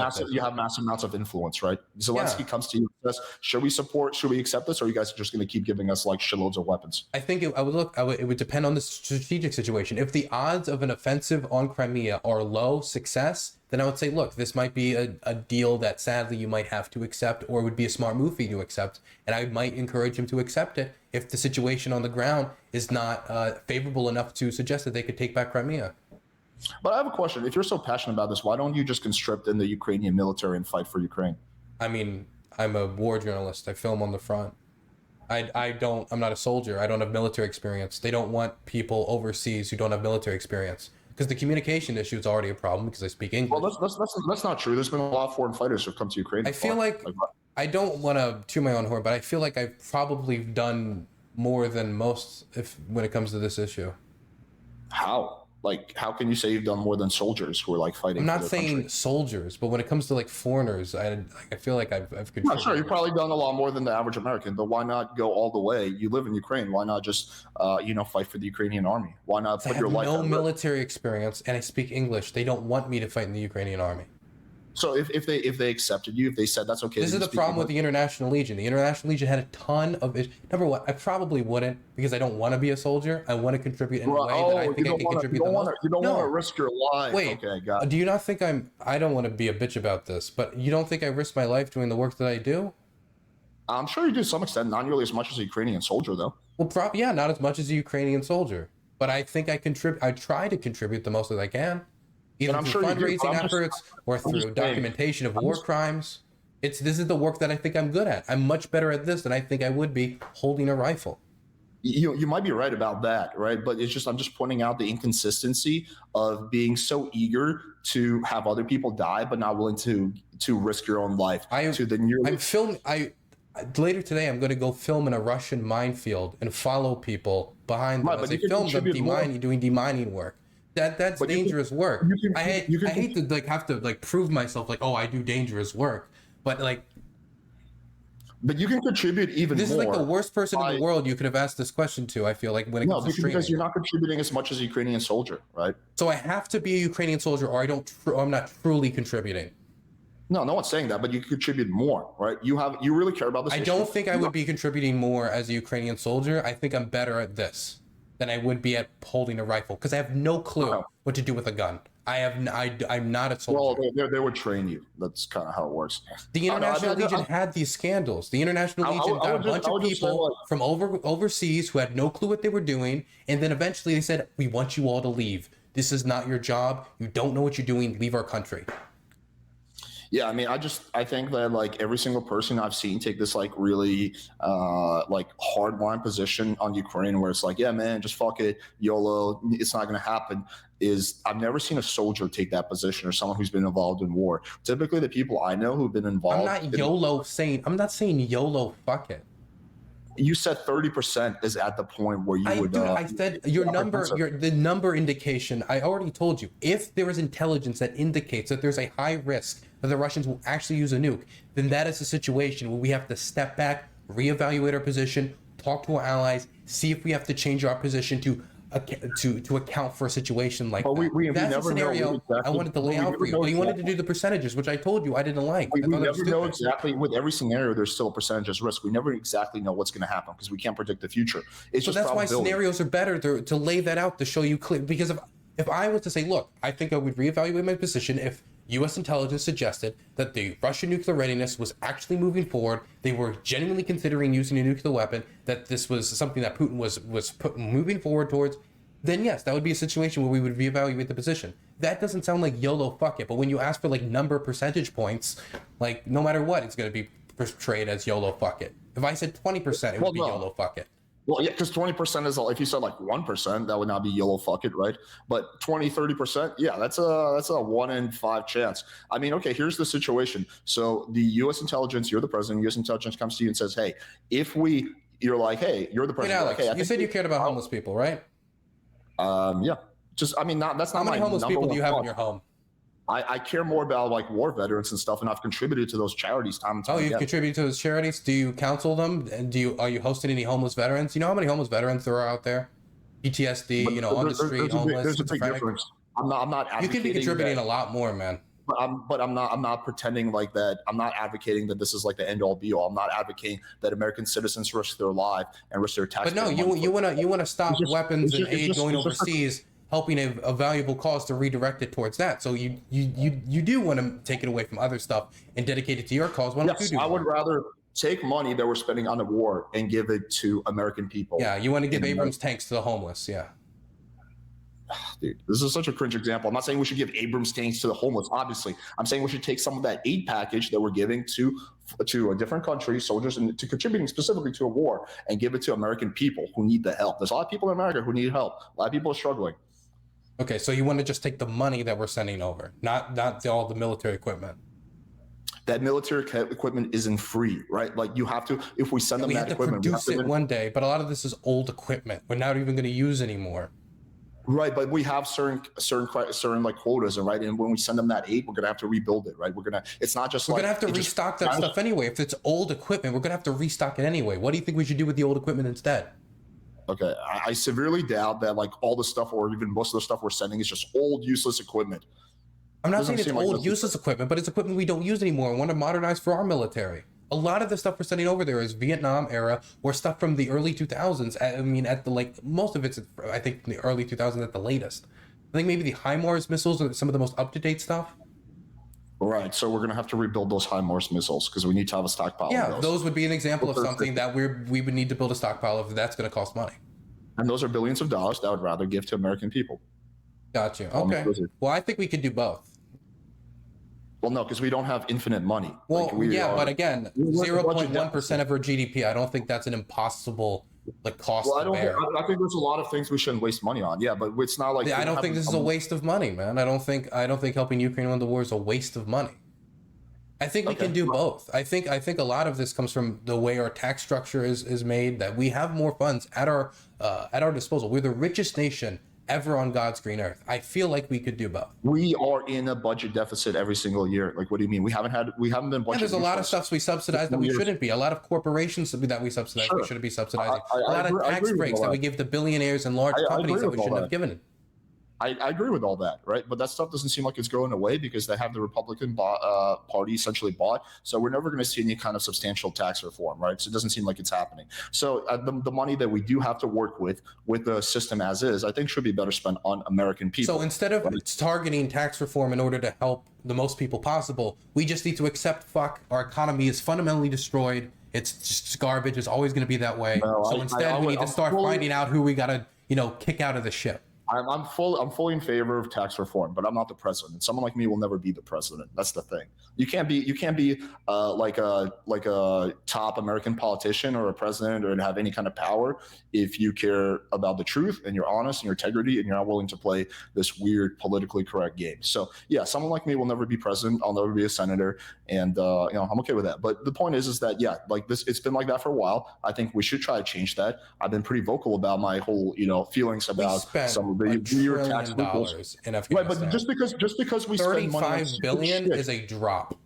massive amounts of influence, right? Zelensky comes to you and says, should we accept this, or are you guys just going to keep giving us like shitloads of weapons? I think it would depend on the strategic situation. If the odds of an offensive on Crimea are low success, then I would say, look, this might be a deal that sadly you might have to accept, or would be a smart move for you to accept. And I might encourage him to accept it if the situation on the ground is not favorable enough to suggest that they could take back Crimea. But I have a question. If you're so passionate about this, why don't you just conscript in the Ukrainian military and fight for Ukraine? I mean, I'm a war journalist. I film on the front. I'm not a soldier. I don't have military experience. They don't want people overseas who don't have military experience, because the communication issue is already a problem because I speak English. Well, that's not true. There's been a lot of foreign fighters who've come to Ukraine. I feel like I don't want to toot my own horn, but I feel like I've probably done more than most when it comes to this issue. How? Like, how can you say you've done more than soldiers who are like fighting? I'm not saying soldiers, but when it comes to like foreigners, I feel like I've contributed. No, sure, you've probably done a lot more than the average American, but why not go all the way? You live in Ukraine. Why not just, fight for the Ukrainian army? Why not put your life? I have no military experience, and I speak English. They don't want me to fight in the Ukrainian army. So if they accepted you, if they said that's okay. This is the problem with the International Legion. The International Legion had a ton of issues. Number one, I probably wouldn't, because I don't want to be a soldier. I want to contribute in a way that I think I can contribute the most. You don't want to risk your life. Wait, okay, got it. Do you not think I don't want to be a bitch about this, but you don't think I risk my life doing the work that I do? I'm sure you do to some extent, not nearly as much as a Ukrainian soldier, though. Well, not as much as a Ukrainian soldier, but I think I try to contribute the most that I can. Either through fundraising efforts or through documentation of war crimes. This is the work that I think I'm good at. I'm much better at this than I think I would be holding a rifle. You might be right about that, right? But I'm just pointing out the inconsistency of being so eager to have other people die, but not willing to risk your own life. Later today, I'm going to go film in a Russian minefield and follow people behind them as they film them doing demining work. That's dangerous work. I hate to have to prove myself I do dangerous work, but you can contribute even more. This is the worst person in the world you could have asked this question to. I feel like when it comes to streaming, because you're not contributing as much as a Ukrainian soldier, right? So I have to be a Ukrainian soldier, or I'm not truly contributing. No one's saying that, but you contribute more, right? You really care about this. I don't think I would be contributing more as a Ukrainian soldier. I think I'm better at this than I would be at holding a rifle, because I have no clue what to do with a gun. I'm not a soldier. Well, they would train you. That's kind of how it works. The International Legion had these scandals. The International Legion got a bunch of people from overseas who had no clue what they were doing, and then eventually they said, "We want you all to leave. This is not your job. You don't know what you're doing. Leave our country." Yeah, I mean, I think that every single person I've seen take this really hardline position on Ukraine, where it's yeah, man, just fuck it, YOLO, it's not going to happen. I've never seen a soldier take that position, or someone who's been involved in war. Typically, the people I know who've been involved. I'm not saying YOLO, fuck it. You said 30% is at the point where you would. I said the number indication. I already told you. If there is intelligence that indicates that there's a high risk that the Russians will actually use a nuke, then that is a situation where we have to step back, reevaluate our position, talk to our allies, see if we have to change our position to to account for a situation like But that. we That's a never know scenario exactly, I wanted to lay out for you. But you wanted to do the percentages, which I told you I didn't like. we I thought that was never know stupid. exactly. With every scenario, there's still a percentage of risk. We never exactly know what's going to happen because we can't predict the future. It's So just that's why probability. scenarios are better to lay that out to show you clear. Because if I was to say, look, I think I would reevaluate my position if U.S. intelligence suggested that the Russian nuclear readiness was actually moving forward, they were genuinely considering using a nuclear weapon, that this was something that Putin was moving forward towards, then yes, that would be a situation where we would reevaluate the position. That doesn't sound like YOLO fuck it, but when you ask for like number percentage points, like no matter what, it's going to be portrayed as YOLO fuck it. If I said 20%, it would be YOLO fuck it. Well, yeah, because 20% is, if you said like 1%, that would not be YOLO fuck it, right? But 20, 30%, yeah, that's a 1 in 5 chance. I mean, okay, here's the situation. So the U.S. intelligence, you're the president, U.S. intelligence comes to you and says, hey, you're like, hey, you're the Wait, president. Alex, Like, hey, you said you cared about homeless people, right? Yeah. Just, I mean, that's not How many my homeless number people do one you have thought. in your home? I care more about like war veterans and stuff, and I've contributed to those charities time and time Oh, you've again. contributed to those charities? Do you counsel them? And are you hosting any homeless veterans? You know how many homeless veterans there are out there? PTSD, on the street, homeless, There's a big schizophrenic. difference. I'm not You can be advocating contributing that, a lot more, man. but I'm not pretending like that. I'm not advocating that this is like the end all be all. I'm not advocating that American citizens risk their life and risk their tax. But no, you want to stop weapons and aid going overseas, helping a valuable cause to redirect it towards that. So you do want to take it away from other stuff and dedicate it to your cause. Why don't you Yes, do I would more? rather take money that we're spending on the war and give it to American people. Yeah, you want to give Abrams tanks to the homeless. Yeah. Dude, this is such a cringe example. I'm not saying we should give Abrams tanks to the homeless, obviously. I'm saying we should take some of that aid package that we're giving to a different country, soldiers, and to contributing specifically to a war, and give it to American people who need the help. There's a lot of people in America who need help. A lot of people are struggling. Okay, so you want to just take the money that we're sending over, not all the military equipment. That military equipment isn't free, right? Like you have to, if we send them We that have to equipment, we have produce to it one day, but a lot of this is old equipment we're not even going to use anymore. right, but we have certain like quotas, and right, and when we send them that aid, we're gonna have to rebuild it, right? It's not just We're like gonna have to restock that stuff anyway. If it's old equipment, we're gonna have to restock it anyway. What do you think we should do with the old equipment instead? Okay, I severely doubt that like all the stuff, or even most of the stuff we're sending, is just old, useless equipment. I'm not Doesn't saying it's seem like old, that's- useless equipment, but it's equipment we don't use anymore and want to modernize for our military. A lot of the stuff we're sending over there is Vietnam era or stuff from the early 2000s. I mean, at the most of it's, I think, from the early 2000s at the latest. I think maybe the HIMARS missiles are some of the most up-to-date stuff. Right, so we're gonna have to rebuild those HIMARS missiles because we need to have a stockpile. Yeah, of those would be an example of something that we would need to build a stockpile of. That's going to cost money. And those are billions of dollars that I would rather give to American people. Got you. Okay. Well, I think we could do both. Well, no, because we don't have infinite money. Well, Like, but again, we're at the budget 0.1% of our GDP. I don't think that's an impossible cost Well, to bear. I think there's a lot of things we shouldn't waste money on. Yeah, but it's not like Yeah, I don't think this is a waste of money, man. I don't think helping Ukraine win the war is a waste of money. I think we can do both. I think a lot of this comes from the way our tax structure is made, that we have more funds at our disposal. We're the richest nation ever on God's green earth. I feel like we could do both. We are in a budget deficit every single year. Like, what do you mean? We haven't been budget. And there's a lot of stuff we subsidize that we shouldn't be. A lot of corporations that we subsidize we shouldn't be subsidizing. A lot of tax breaks that we give to billionaires and large companies that we shouldn't have given. I agree with all that, right? But that stuff doesn't seem like it's going away because they have the Republican Party essentially bought. So we're never going to see any kind of substantial tax reform, right? So it doesn't seem like it's happening. So the money that we do have to work with the system as is, I think should be better spent on American people. So instead of targeting tax reform in order to help the most people possible, we just need to accept our economy is fundamentally destroyed. It's just garbage. It's always going to be that way. So instead, we need to start finding out who we got to, kick out of the ship. I'm fully in favor of tax reform, but I'm not the president. Someone like me will never be the president. That's the thing. You can't be like a top American politician or a president or have any kind of power if you care about the truth and you're honest and your integrity and you're not willing to play this weird politically correct game. So yeah, someone like me will never be president. I'll never be a senator, and I'm okay with that. But the point is that like this, it's been like that for a while. I think we should try to change that. I've been pretty vocal about my whole feelings about some of the weird tax loopholes in Afghanistan. Right, but just because we spend money on $35 billion shit, is a drop.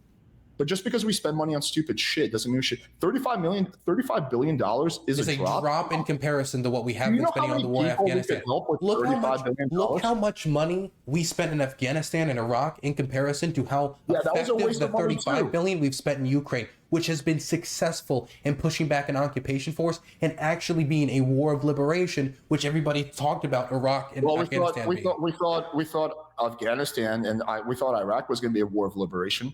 But just because we spend money on stupid shit doesn't mean we should. $35 billion is a drop in comparison to what we have been spending on the war in Afghanistan. Look how much money we spent in Afghanistan and Iraq in comparison to how effective the $35 billion we've spent in Ukraine, which has been successful in pushing back an occupation force and actually being a war of liberation, which everybody talked about Iraq and Afghanistan. We thought Afghanistan and we thought Iraq was going to be a war of liberation.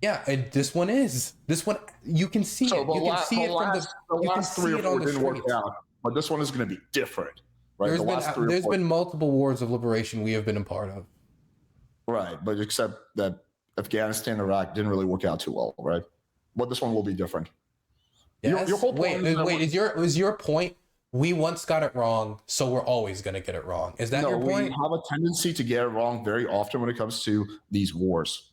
Yeah, and this one is. This one, you can see it. You can see it from the last 3 or 4 didn't work out, but this one is going to be different, right? There's been multiple wars of liberation we have been a part of. Right, but except that Afghanistan, Iraq didn't really work out too well, right? But this one will be different. Yes. Your whole point is your point? We once got it wrong, so we're always going to get it wrong. Is that your point? We have a tendency to get it wrong very often when it comes to these wars.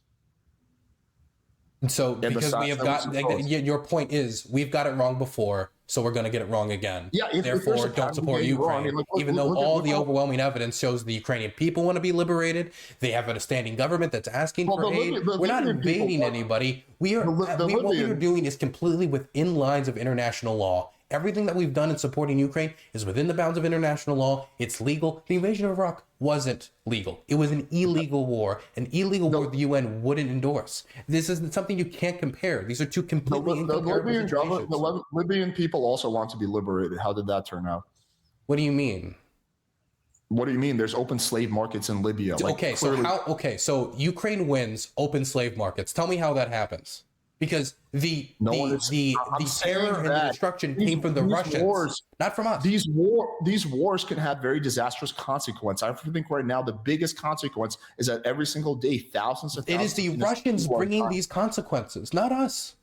And so because we have got, your point is we've got it wrong before, so we're going to get it wrong again. Yeah. Therefore, don't support Ukraine. Even though all the overwhelming evidence shows the Ukrainian people want to be liberated, they have a standing government that's asking for aid. We're not invading anybody. What we are doing is completely within lines of international law. Everything that we've done in supporting Ukraine is within the bounds of international law. It's legal. The invasion of Iraq wasn't legal. It was an illegal war, war the UN wouldn't endorse. This isn't something you can't compare. These are two completely incomparable situations. The Libyan people also want to be liberated. How did that turn out? What do you mean? What do you mean? There's open slave markets in Libya. So Ukraine wins open slave markets. Tell me how that happens. Because the terror and the destruction came from the Russians, not from us. These wars can have very disastrous consequences. I think right now the biggest consequence is that every single day thousands of thousands. It is the Russians bringing these consequences, not us.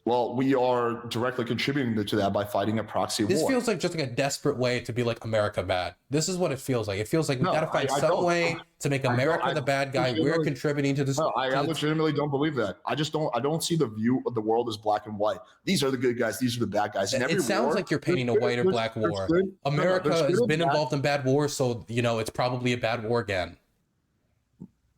Well, we are directly contributing to that by fighting a proxy war. This feels like just like a desperate way to be like America bad. This is what it feels like. It feels like we got to find some way to make America the bad guy. We're contributing to this. No, I legitimately don't believe that. I don't see the view of the world as black and white. These are the good guys. These are the bad guys. It sounds like you're painting a white or black war. America has been involved in bad wars, so it's probably a bad war again.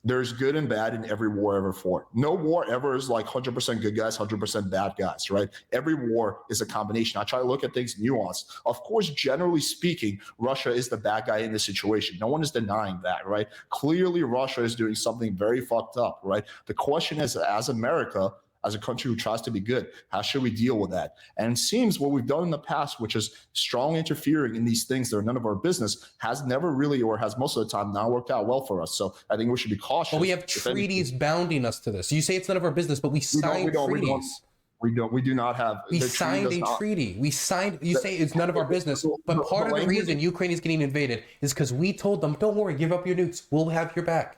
There's good and bad in every war ever fought. No war ever is like 100% good guys, 100% bad guys, right? Every war is a combination. I try to look at things nuanced. Of course, generally speaking, Russia is the bad guy in this situation. No one is denying that, right? Clearly, Russia is doing something very fucked up, right? The question is, as America, as a country who tries to be good, how should we deal with that? And it seems what we've done in the past, which is strong interfering in these things that are none of our business, has never really, or has most of the time, not worked out well for us. So I think we should be cautious. But we have treaties bounding us to this. You say it's none of our business, but we signed treaties. We do not have. We signed a treaty. We signed. You say it's none of our business, but part of the reason Ukraine is getting invaded is because we told them, "Don't worry, give up your nukes. We'll have your back."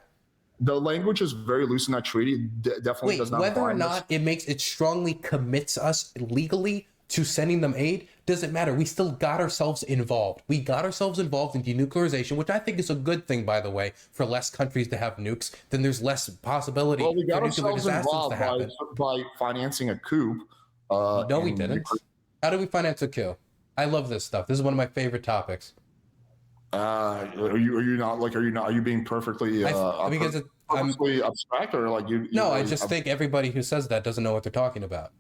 The language is very loose in that treaty. Definitely does not. Whether or not it strongly commits us legally to sending them aid doesn't matter. We still got ourselves involved. We got ourselves involved in denuclearization, which I think is a good thing, by the way. For less countries to have nukes, then there's less possibility we got for nuclear ourselves disasters involved to happen. by financing a coup. No, we didn't. How did we finance a coup? I love this stuff. This is one of my favorite topics. Are you being perfectly purposely abstract, or like you? No, I just think everybody who says that doesn't know what they're talking about.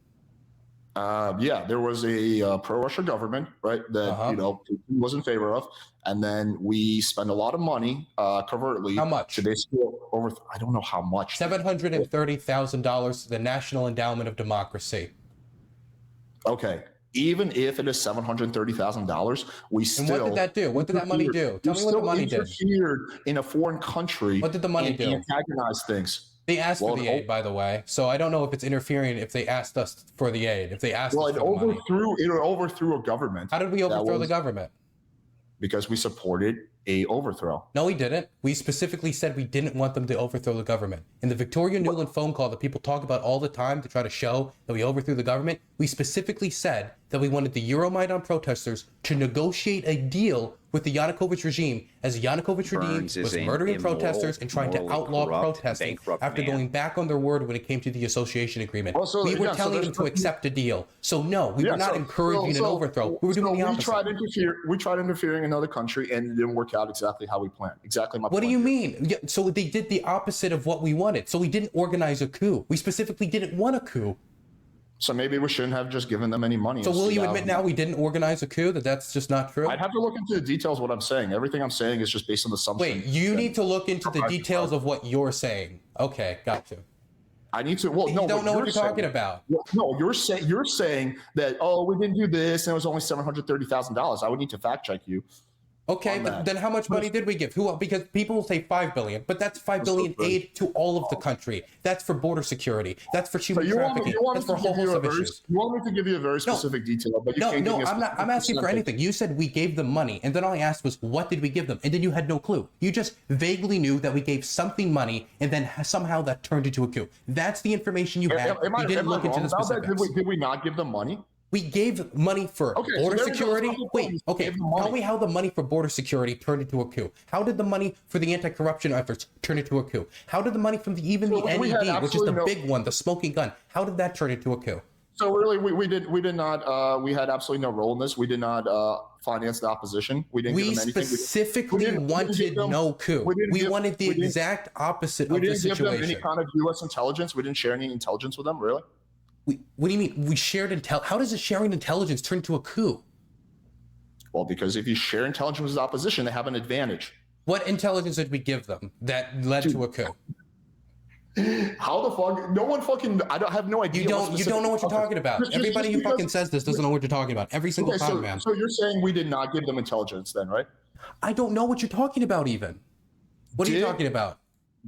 There was a pro-Russia government, right, that Putin was in favor of, and then we spent a lot of money covertly. How much? To basically I don't know how much. $730,000 to the National Endowment of Democracy. Okay. Even if it is $730,000, we still. And what did that do? What did that money do? Tell me what the money did. Interfered in a foreign country. What did the money do? Antagonize things. They asked for the aid, by the way. So I don't know if it's interfering if they asked us for the aid. If they asked us for the money. It overthrew a government. How did we overthrow the government? Because we supported a overthrow. No, we didn't. We specifically said we didn't want them to overthrow the government. In the Victoria Nuland phone call that people talk about all the time to try to show that we overthrew the government, we specifically said that we wanted the Euromaidan protesters to negotiate a deal with the Yanukovych regime, as the Yanukovych regime was murdering protesters and trying to outlaw protesting after going back on their word when it came to the association agreement. We were telling them to accept a deal. So no, we were not encouraging an overthrow. We were doing the opposite. We tried interfering in another country, and it didn't work out exactly how we planned. Exactly my point. What do you mean? Yeah, so they did the opposite of what we wanted. So we didn't organize a coup. We specifically didn't want a coup. So maybe we shouldn't have just given them any money. So will you admit now we didn't organize a coup, that's just not true? I'd have to look into the details of what I'm saying. Everything I'm saying is just based on the assumption. Wait, you need to look into the details of what you're saying. Okay, got you. I need to. Well, no, you don't know what you're talking about. Well, no, you're saying that. Oh, we didn't do this, and it was only $730,000. I would need to fact check you. Okay, but then how much money did we give? Because people will say $5 billion, but that's $5 billion aid to all of the country. That's for border security. That's for human trafficking. That's for a whole host of issues. You want me to give you a very specific detail, but you can't give me a I'm not. I'm asking for anything. You said we gave them money, and then all I asked was, what did we give them? And then you had no clue. You just vaguely knew that we gave something money, and then somehow that turned into a coup. That's the information you had. You didn't look into the specifics. Did we not give them money? We gave money for border security. Wait, okay. Tell me how the money for border security turned into a coup. How did the money for the anti-corruption efforts turn into a coup? How did the money from the NED, which is the big one, the smoking gun, how did that turn into a coup? So really, we did not. We had absolutely no role in this. We did not finance the opposition. We didn't. We specifically wanted no coup. We wanted the exact opposite of the situation. We didn't give them any kind of U.S. intelligence. We didn't share any intelligence with them. Really. What do you mean? We shared intel. How does a sharing intelligence turn into a coup? Well, because if you share intelligence with the opposition, they have an advantage. What intelligence did we give them that led to a coup? How the fuck? No one fucking. I have no idea. You don't know what you're talking about. Everybody who fucking says this doesn't know what you're talking about. Every single time, man. So you're saying we did not give them intelligence, then, right? I don't know what you're talking about. Even. What are you talking about?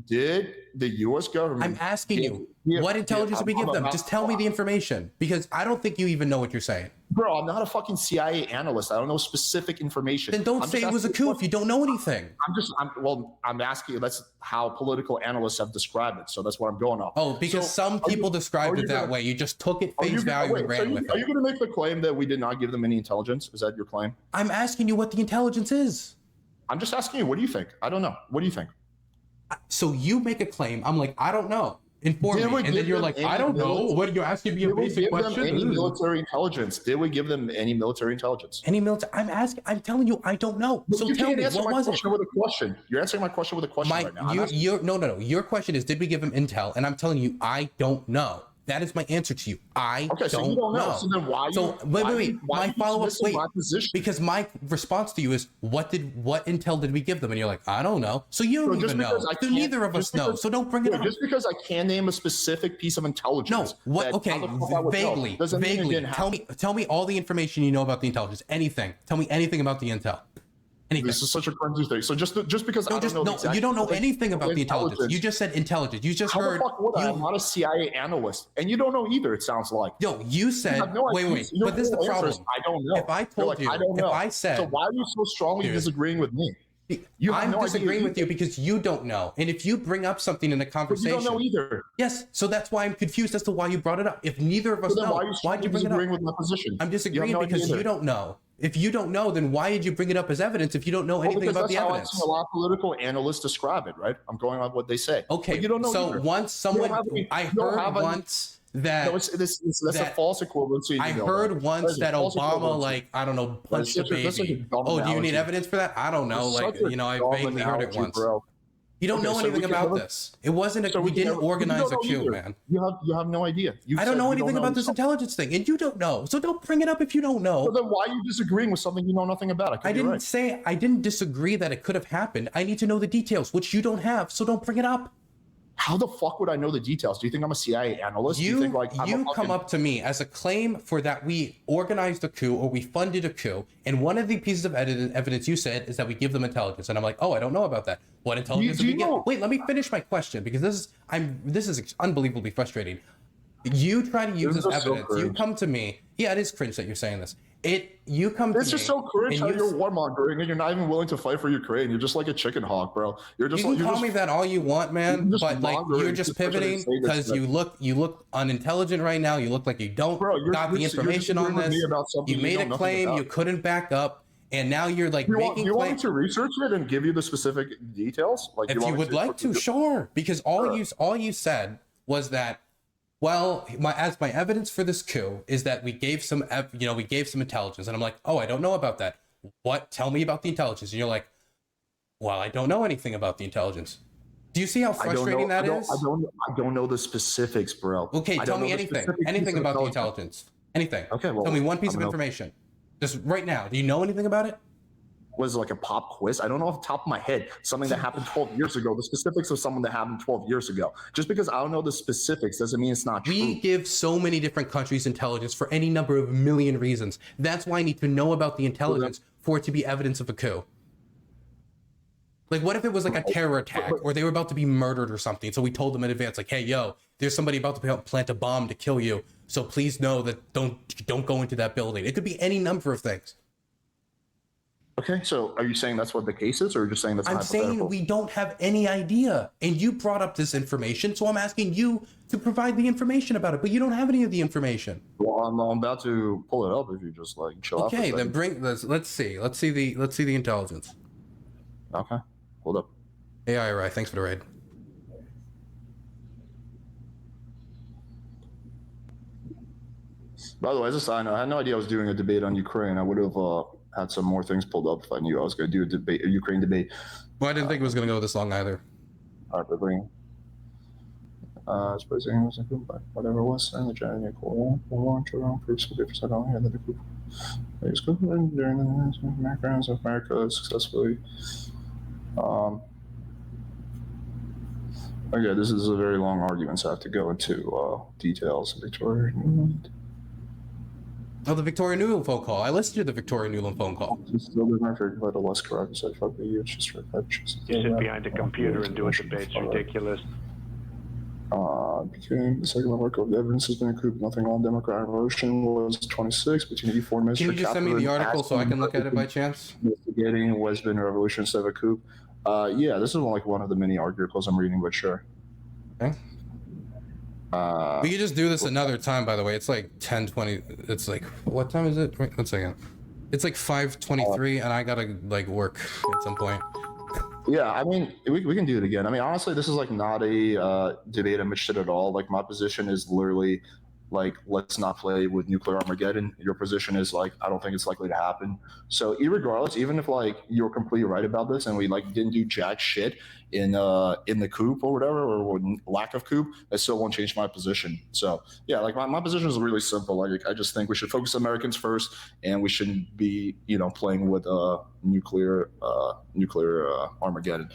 Did the U.S. government? I'm asking you, what intelligence did we give them? Just tell me the information, because I don't think you even know what you're saying. Bro, I'm not a fucking CIA analyst. I don't know specific information. Then don't say it was a coup if you don't know anything. I'm asking you. That's how political analysts have described it. So that's what I'm going off. Oh, because some people described it that way. You just took it face value and ran with it. Are you going to make the claim that we did not give them any intelligence? Is that your claim? I'm asking you what the intelligence is. I'm just asking you. What do you think? I don't know. What do you think? So you make a claim. I'm like, I don't know. Inform me. And then you're like, I don't know. What are you asking me a basic question? Did we give them any military intelligence? Did we give them any military intelligence? Any military? I'm telling you, I don't know. So tell me, what was it? With a question. You're answering my question with a question right now. No. Your question is, did we give them intel? And I'm telling you, I don't know. That is my answer to you. I don't know. So then why? Wait. My follow-up. Wait, because my response to you is, what intel did we give them? And you're like, I don't know. So you don't even know. So neither of us know. So don't bring it up. Just because I can name a specific piece of intelligence. No. What? Okay. Vaguely. Tell me all the information you know about the intelligence. Anything. Tell me anything about the intel. Anything. This is such a crazy thing. So just because I don't know, you don't know anything about the intelligence. You just said intelligence. You just heard. How the fuck would I? I'm not a CIA analyst, and you don't know either. It sounds like. No, you said. Wait. But this is the problem. I don't know. If I told you, if I said. So why are you so strongly disagreeing with me? I'm disagreeing with you because you don't know. And if you bring up something in a conversation, you don't know either. Yes, so that's why I'm confused as to why you brought it up. If neither of us know, why did you bring it up? With my position? I'm disagreeing because you don't know. If you don't know, then why did you bring it up as evidence if you don't know anything about the evidence? That's how a lot of political analysts describe it, right? I'm going on what they say. Okay, but you don't know so either. Once someone, I heard once that that's a false equivalency. I heard once that Obama, like, I don't know, punched a baby. Oh, do you need evidence for that? I don't know. Like, I vaguely heard it once. You don't know anything about this. It wasn't. We didn't organize a coup, man. You have no idea. I don't know anything about this intelligence thing, and you don't know. So don't bring it up if you don't know. So then why are you disagreeing with something you know nothing about? I didn't disagree that it could have happened. I need to know the details, which you don't have. So don't bring it up. How the fuck would I know the details? Do you think I'm a CIA analyst? You come up to me as a claim for that we organized a coup or we funded a coup, and one of the pieces of evidence you said is that we give them intelligence, and I'm like, oh, I don't know about that. What intelligence did we get? Wait, let me finish my question, because this is unbelievably frustrating. You try to use this evidence. So you come to me. Yeah, it is cringe that you're saying this. You come to me. It's just so cringe how you're warmongering and you're not even willing to fight for Ukraine. You're just like a chicken hawk, bro. You can call me that all you want, man. But like you're just pivoting because you look unintelligent right now. You look like you don't got the information on this. You made a claim you couldn't back up, And now you're like Do making you want me to research it and give you the specific details? Like, if you would like to, sure. Because all you said was that, well, my evidence for this coup is that we gave some intelligence, and I'm like, oh, I don't know about that. What? Tell me about the intelligence. And you're like, well, I don't know anything about the intelligence. Do you see how frustrating that is? I don't know the specifics, bro. Okay, tell me anything about the intelligence. Anything. Okay, well, tell me one piece of information. Just right now. Do you know anything about it? Was it like a pop quiz? I don't know off the top of my head. Something that happened 12 years ago. The specifics of something that happened 12 years ago. Just because I don't know the specifics doesn't mean it's not true. We give so many different countries intelligence for any number of million reasons. That's why I need to know about the intelligence for it to be evidence of a coup. Like, what if it was like a terror attack or they were about to be murdered or something? So we told them in advance, like, hey, yo, there's somebody about to plant a bomb to kill you. So please know that don't go into that building. It could be any number of things. Okay, so are you saying that's what the case is, or just saying that's hypothetical? I'm saying we don't have any idea. And you brought up this information, so I'm asking you to provide the information about it, but you don't have any of the information. Well, I'm about to pull it up if you just like chill out. Okay, then let's see the intelligence. Okay, hold up. Hey, Ira, thanks for the raid. By the way, as a side note, I had no idea I was doing a debate on Ukraine. I would have had some more things pulled up if I knew I was going to do a Ukraine debate. Well, I didn't think it was going to go this long either. All right, but bring. Supposing was a group, but whatever it was, and the giant call around proofs of difference. I don't hear that the group is good during the backgrounds of America successfully. Okay, this is a very long argument, so I have to go into details of Victoria Nuland. Oh, the Victoria Nuland phone call. I listened to the Victoria Nuland phone call. Still doesn't matter if I less correct. So fuck you. It's just for you sit behind a computer and do a debate. It's ridiculous. Became the second work of evidence has been accrued. Nothing on Democratic Revolution was 26 between 84 and Can you just send me the article so I can look at it by chance? Investigating Western Revolution instead of a coup. Yeah, this is like one of the many articles I'm reading, but sure. Okay. We could just do this another time, by the way. It's like 10:20. It's like, what time is it? Wait, 1 second. It's like 5:23, and I gotta like work at some point. Yeah, I mean, we can do it again. I mean, honestly, this is like not a debate I'm interested at all. Like, my position is literally like, let's not play with nuclear Armageddon. Your position is like, I don't think it's likely to happen. So irregardless, even if like you're completely right about this and we like didn't do jack shit in the coup or whatever, or lack of coup, that still won't change my position. So yeah, like my position is really simple. Like, I just think we should focus on Americans first, and we shouldn't be, playing with nuclear Armageddon.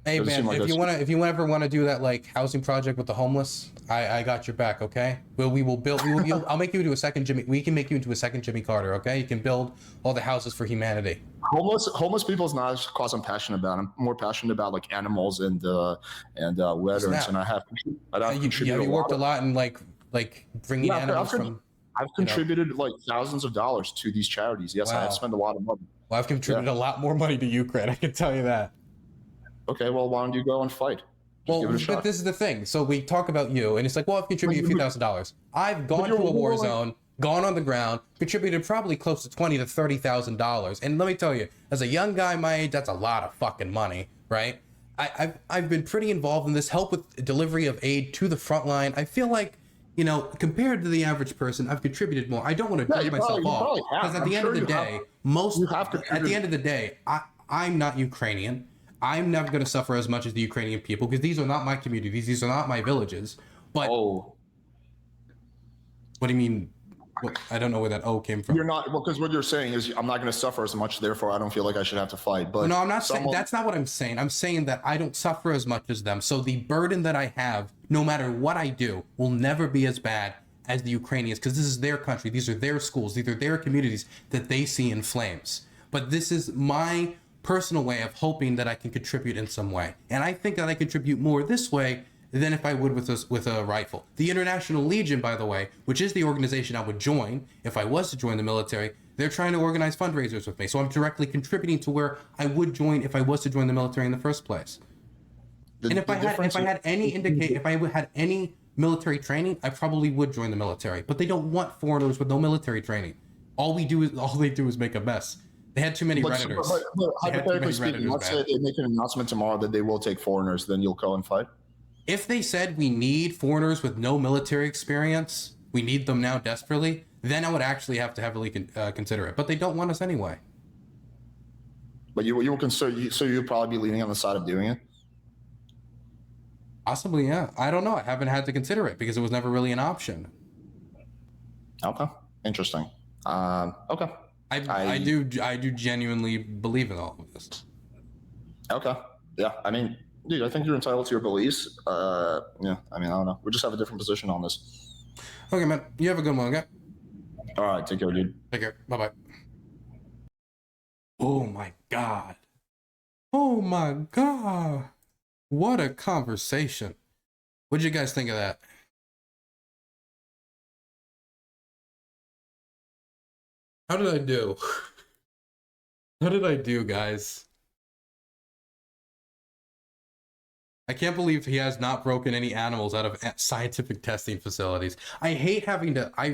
Hey man, like if you ever want to do that like housing project with the homeless, I got your back, okay? I'll make you into a second Jimmy. We can make you into a second Jimmy Carter, okay? You can build all the houses for humanity. Homeless people is not a cause I'm passionate about. I'm more passionate about like animals and veterans, and I have contributed. You worked a lot in like bringing animals from. I've contributed like thousands of dollars to these charities. Yes, wow. I have spent a lot of money. Well, I've contributed a lot more money to Ukraine. I can tell you that. Okay, well, why don't you go and fight? Well, but this is the thing. So we talk about you, and it's like, well, I've contributed a few $1,000s. I've gone to a war zone, gone on the ground, contributed probably close to $20,000 to $30,000. And let me tell you, as a young guy my age, that's a lot of fucking money, right? I've been pretty involved in this, help with delivery of aid to the front line. I feel like, compared to the average person, I've contributed more. I don't want to drag myself off, because at the end of the day, I'm not Ukrainian. I'm never going to suffer as much as the Ukrainian people, because these are not my communities. These are not my villages. But what do you mean? Well, I don't know where that O came from. You're not, because what you're saying is I'm not going to suffer as much, therefore I don't feel like I should have to fight. But no, I'm not saying that's not what I'm saying. I'm saying that I don't suffer as much as them. So the burden that I have, no matter what I do, will never be as bad as the Ukrainians, because this is their country. These are their schools. These are their communities that they see in flames. But this is my personal way of hoping that I can contribute in some way. And I think that I contribute more this way than if I would with a rifle. The International Legion, by the way, which is the organization I would join if I was to join the military, they're trying to organize fundraisers with me. So I'm directly contributing to where I would join if I was to join the military in the first place. If I had any military training, I probably would join the military. But they don't want foreigners with no military training. All they do is make a mess. They had too many Redditors. But hypothetically speaking, let's say they make an announcement tomorrow that they will take foreigners, then you'll go and fight? If they said we need foreigners with no military experience, we need them now desperately, then I would actually have to heavily consider it. But they don't want us anyway. But you will consider, so you'd probably be leaning on the side of doing it? Possibly, yeah. I don't know. I haven't had to consider it because it was never really an option. Okay, interesting. Okay. I do genuinely believe in all of this. Okay. Yeah. I mean, dude, I think you're entitled to your beliefs. Yeah. I mean, I don't know. We just have a different position on this. Okay, man. You have a good one, okay? All right. Take care, dude. Take care. Bye-bye. Oh my God. Oh my God. What a conversation. What'd you guys think of that? How did I do? How did I do, guys? I can't believe he has not broken any animals out of scientific testing facilities. I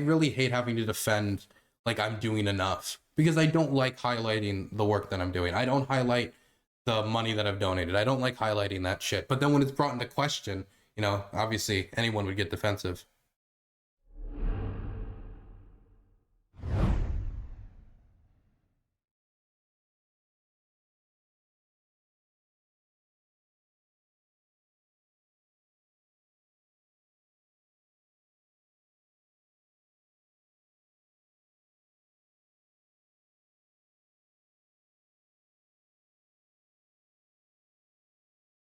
really hate having to defend like I'm doing enough because I don't like highlighting the work that I'm doing. I don't highlight the money that I've donated. I don't like highlighting that shit. But then when it's brought into question, you know, obviously anyone would get defensive.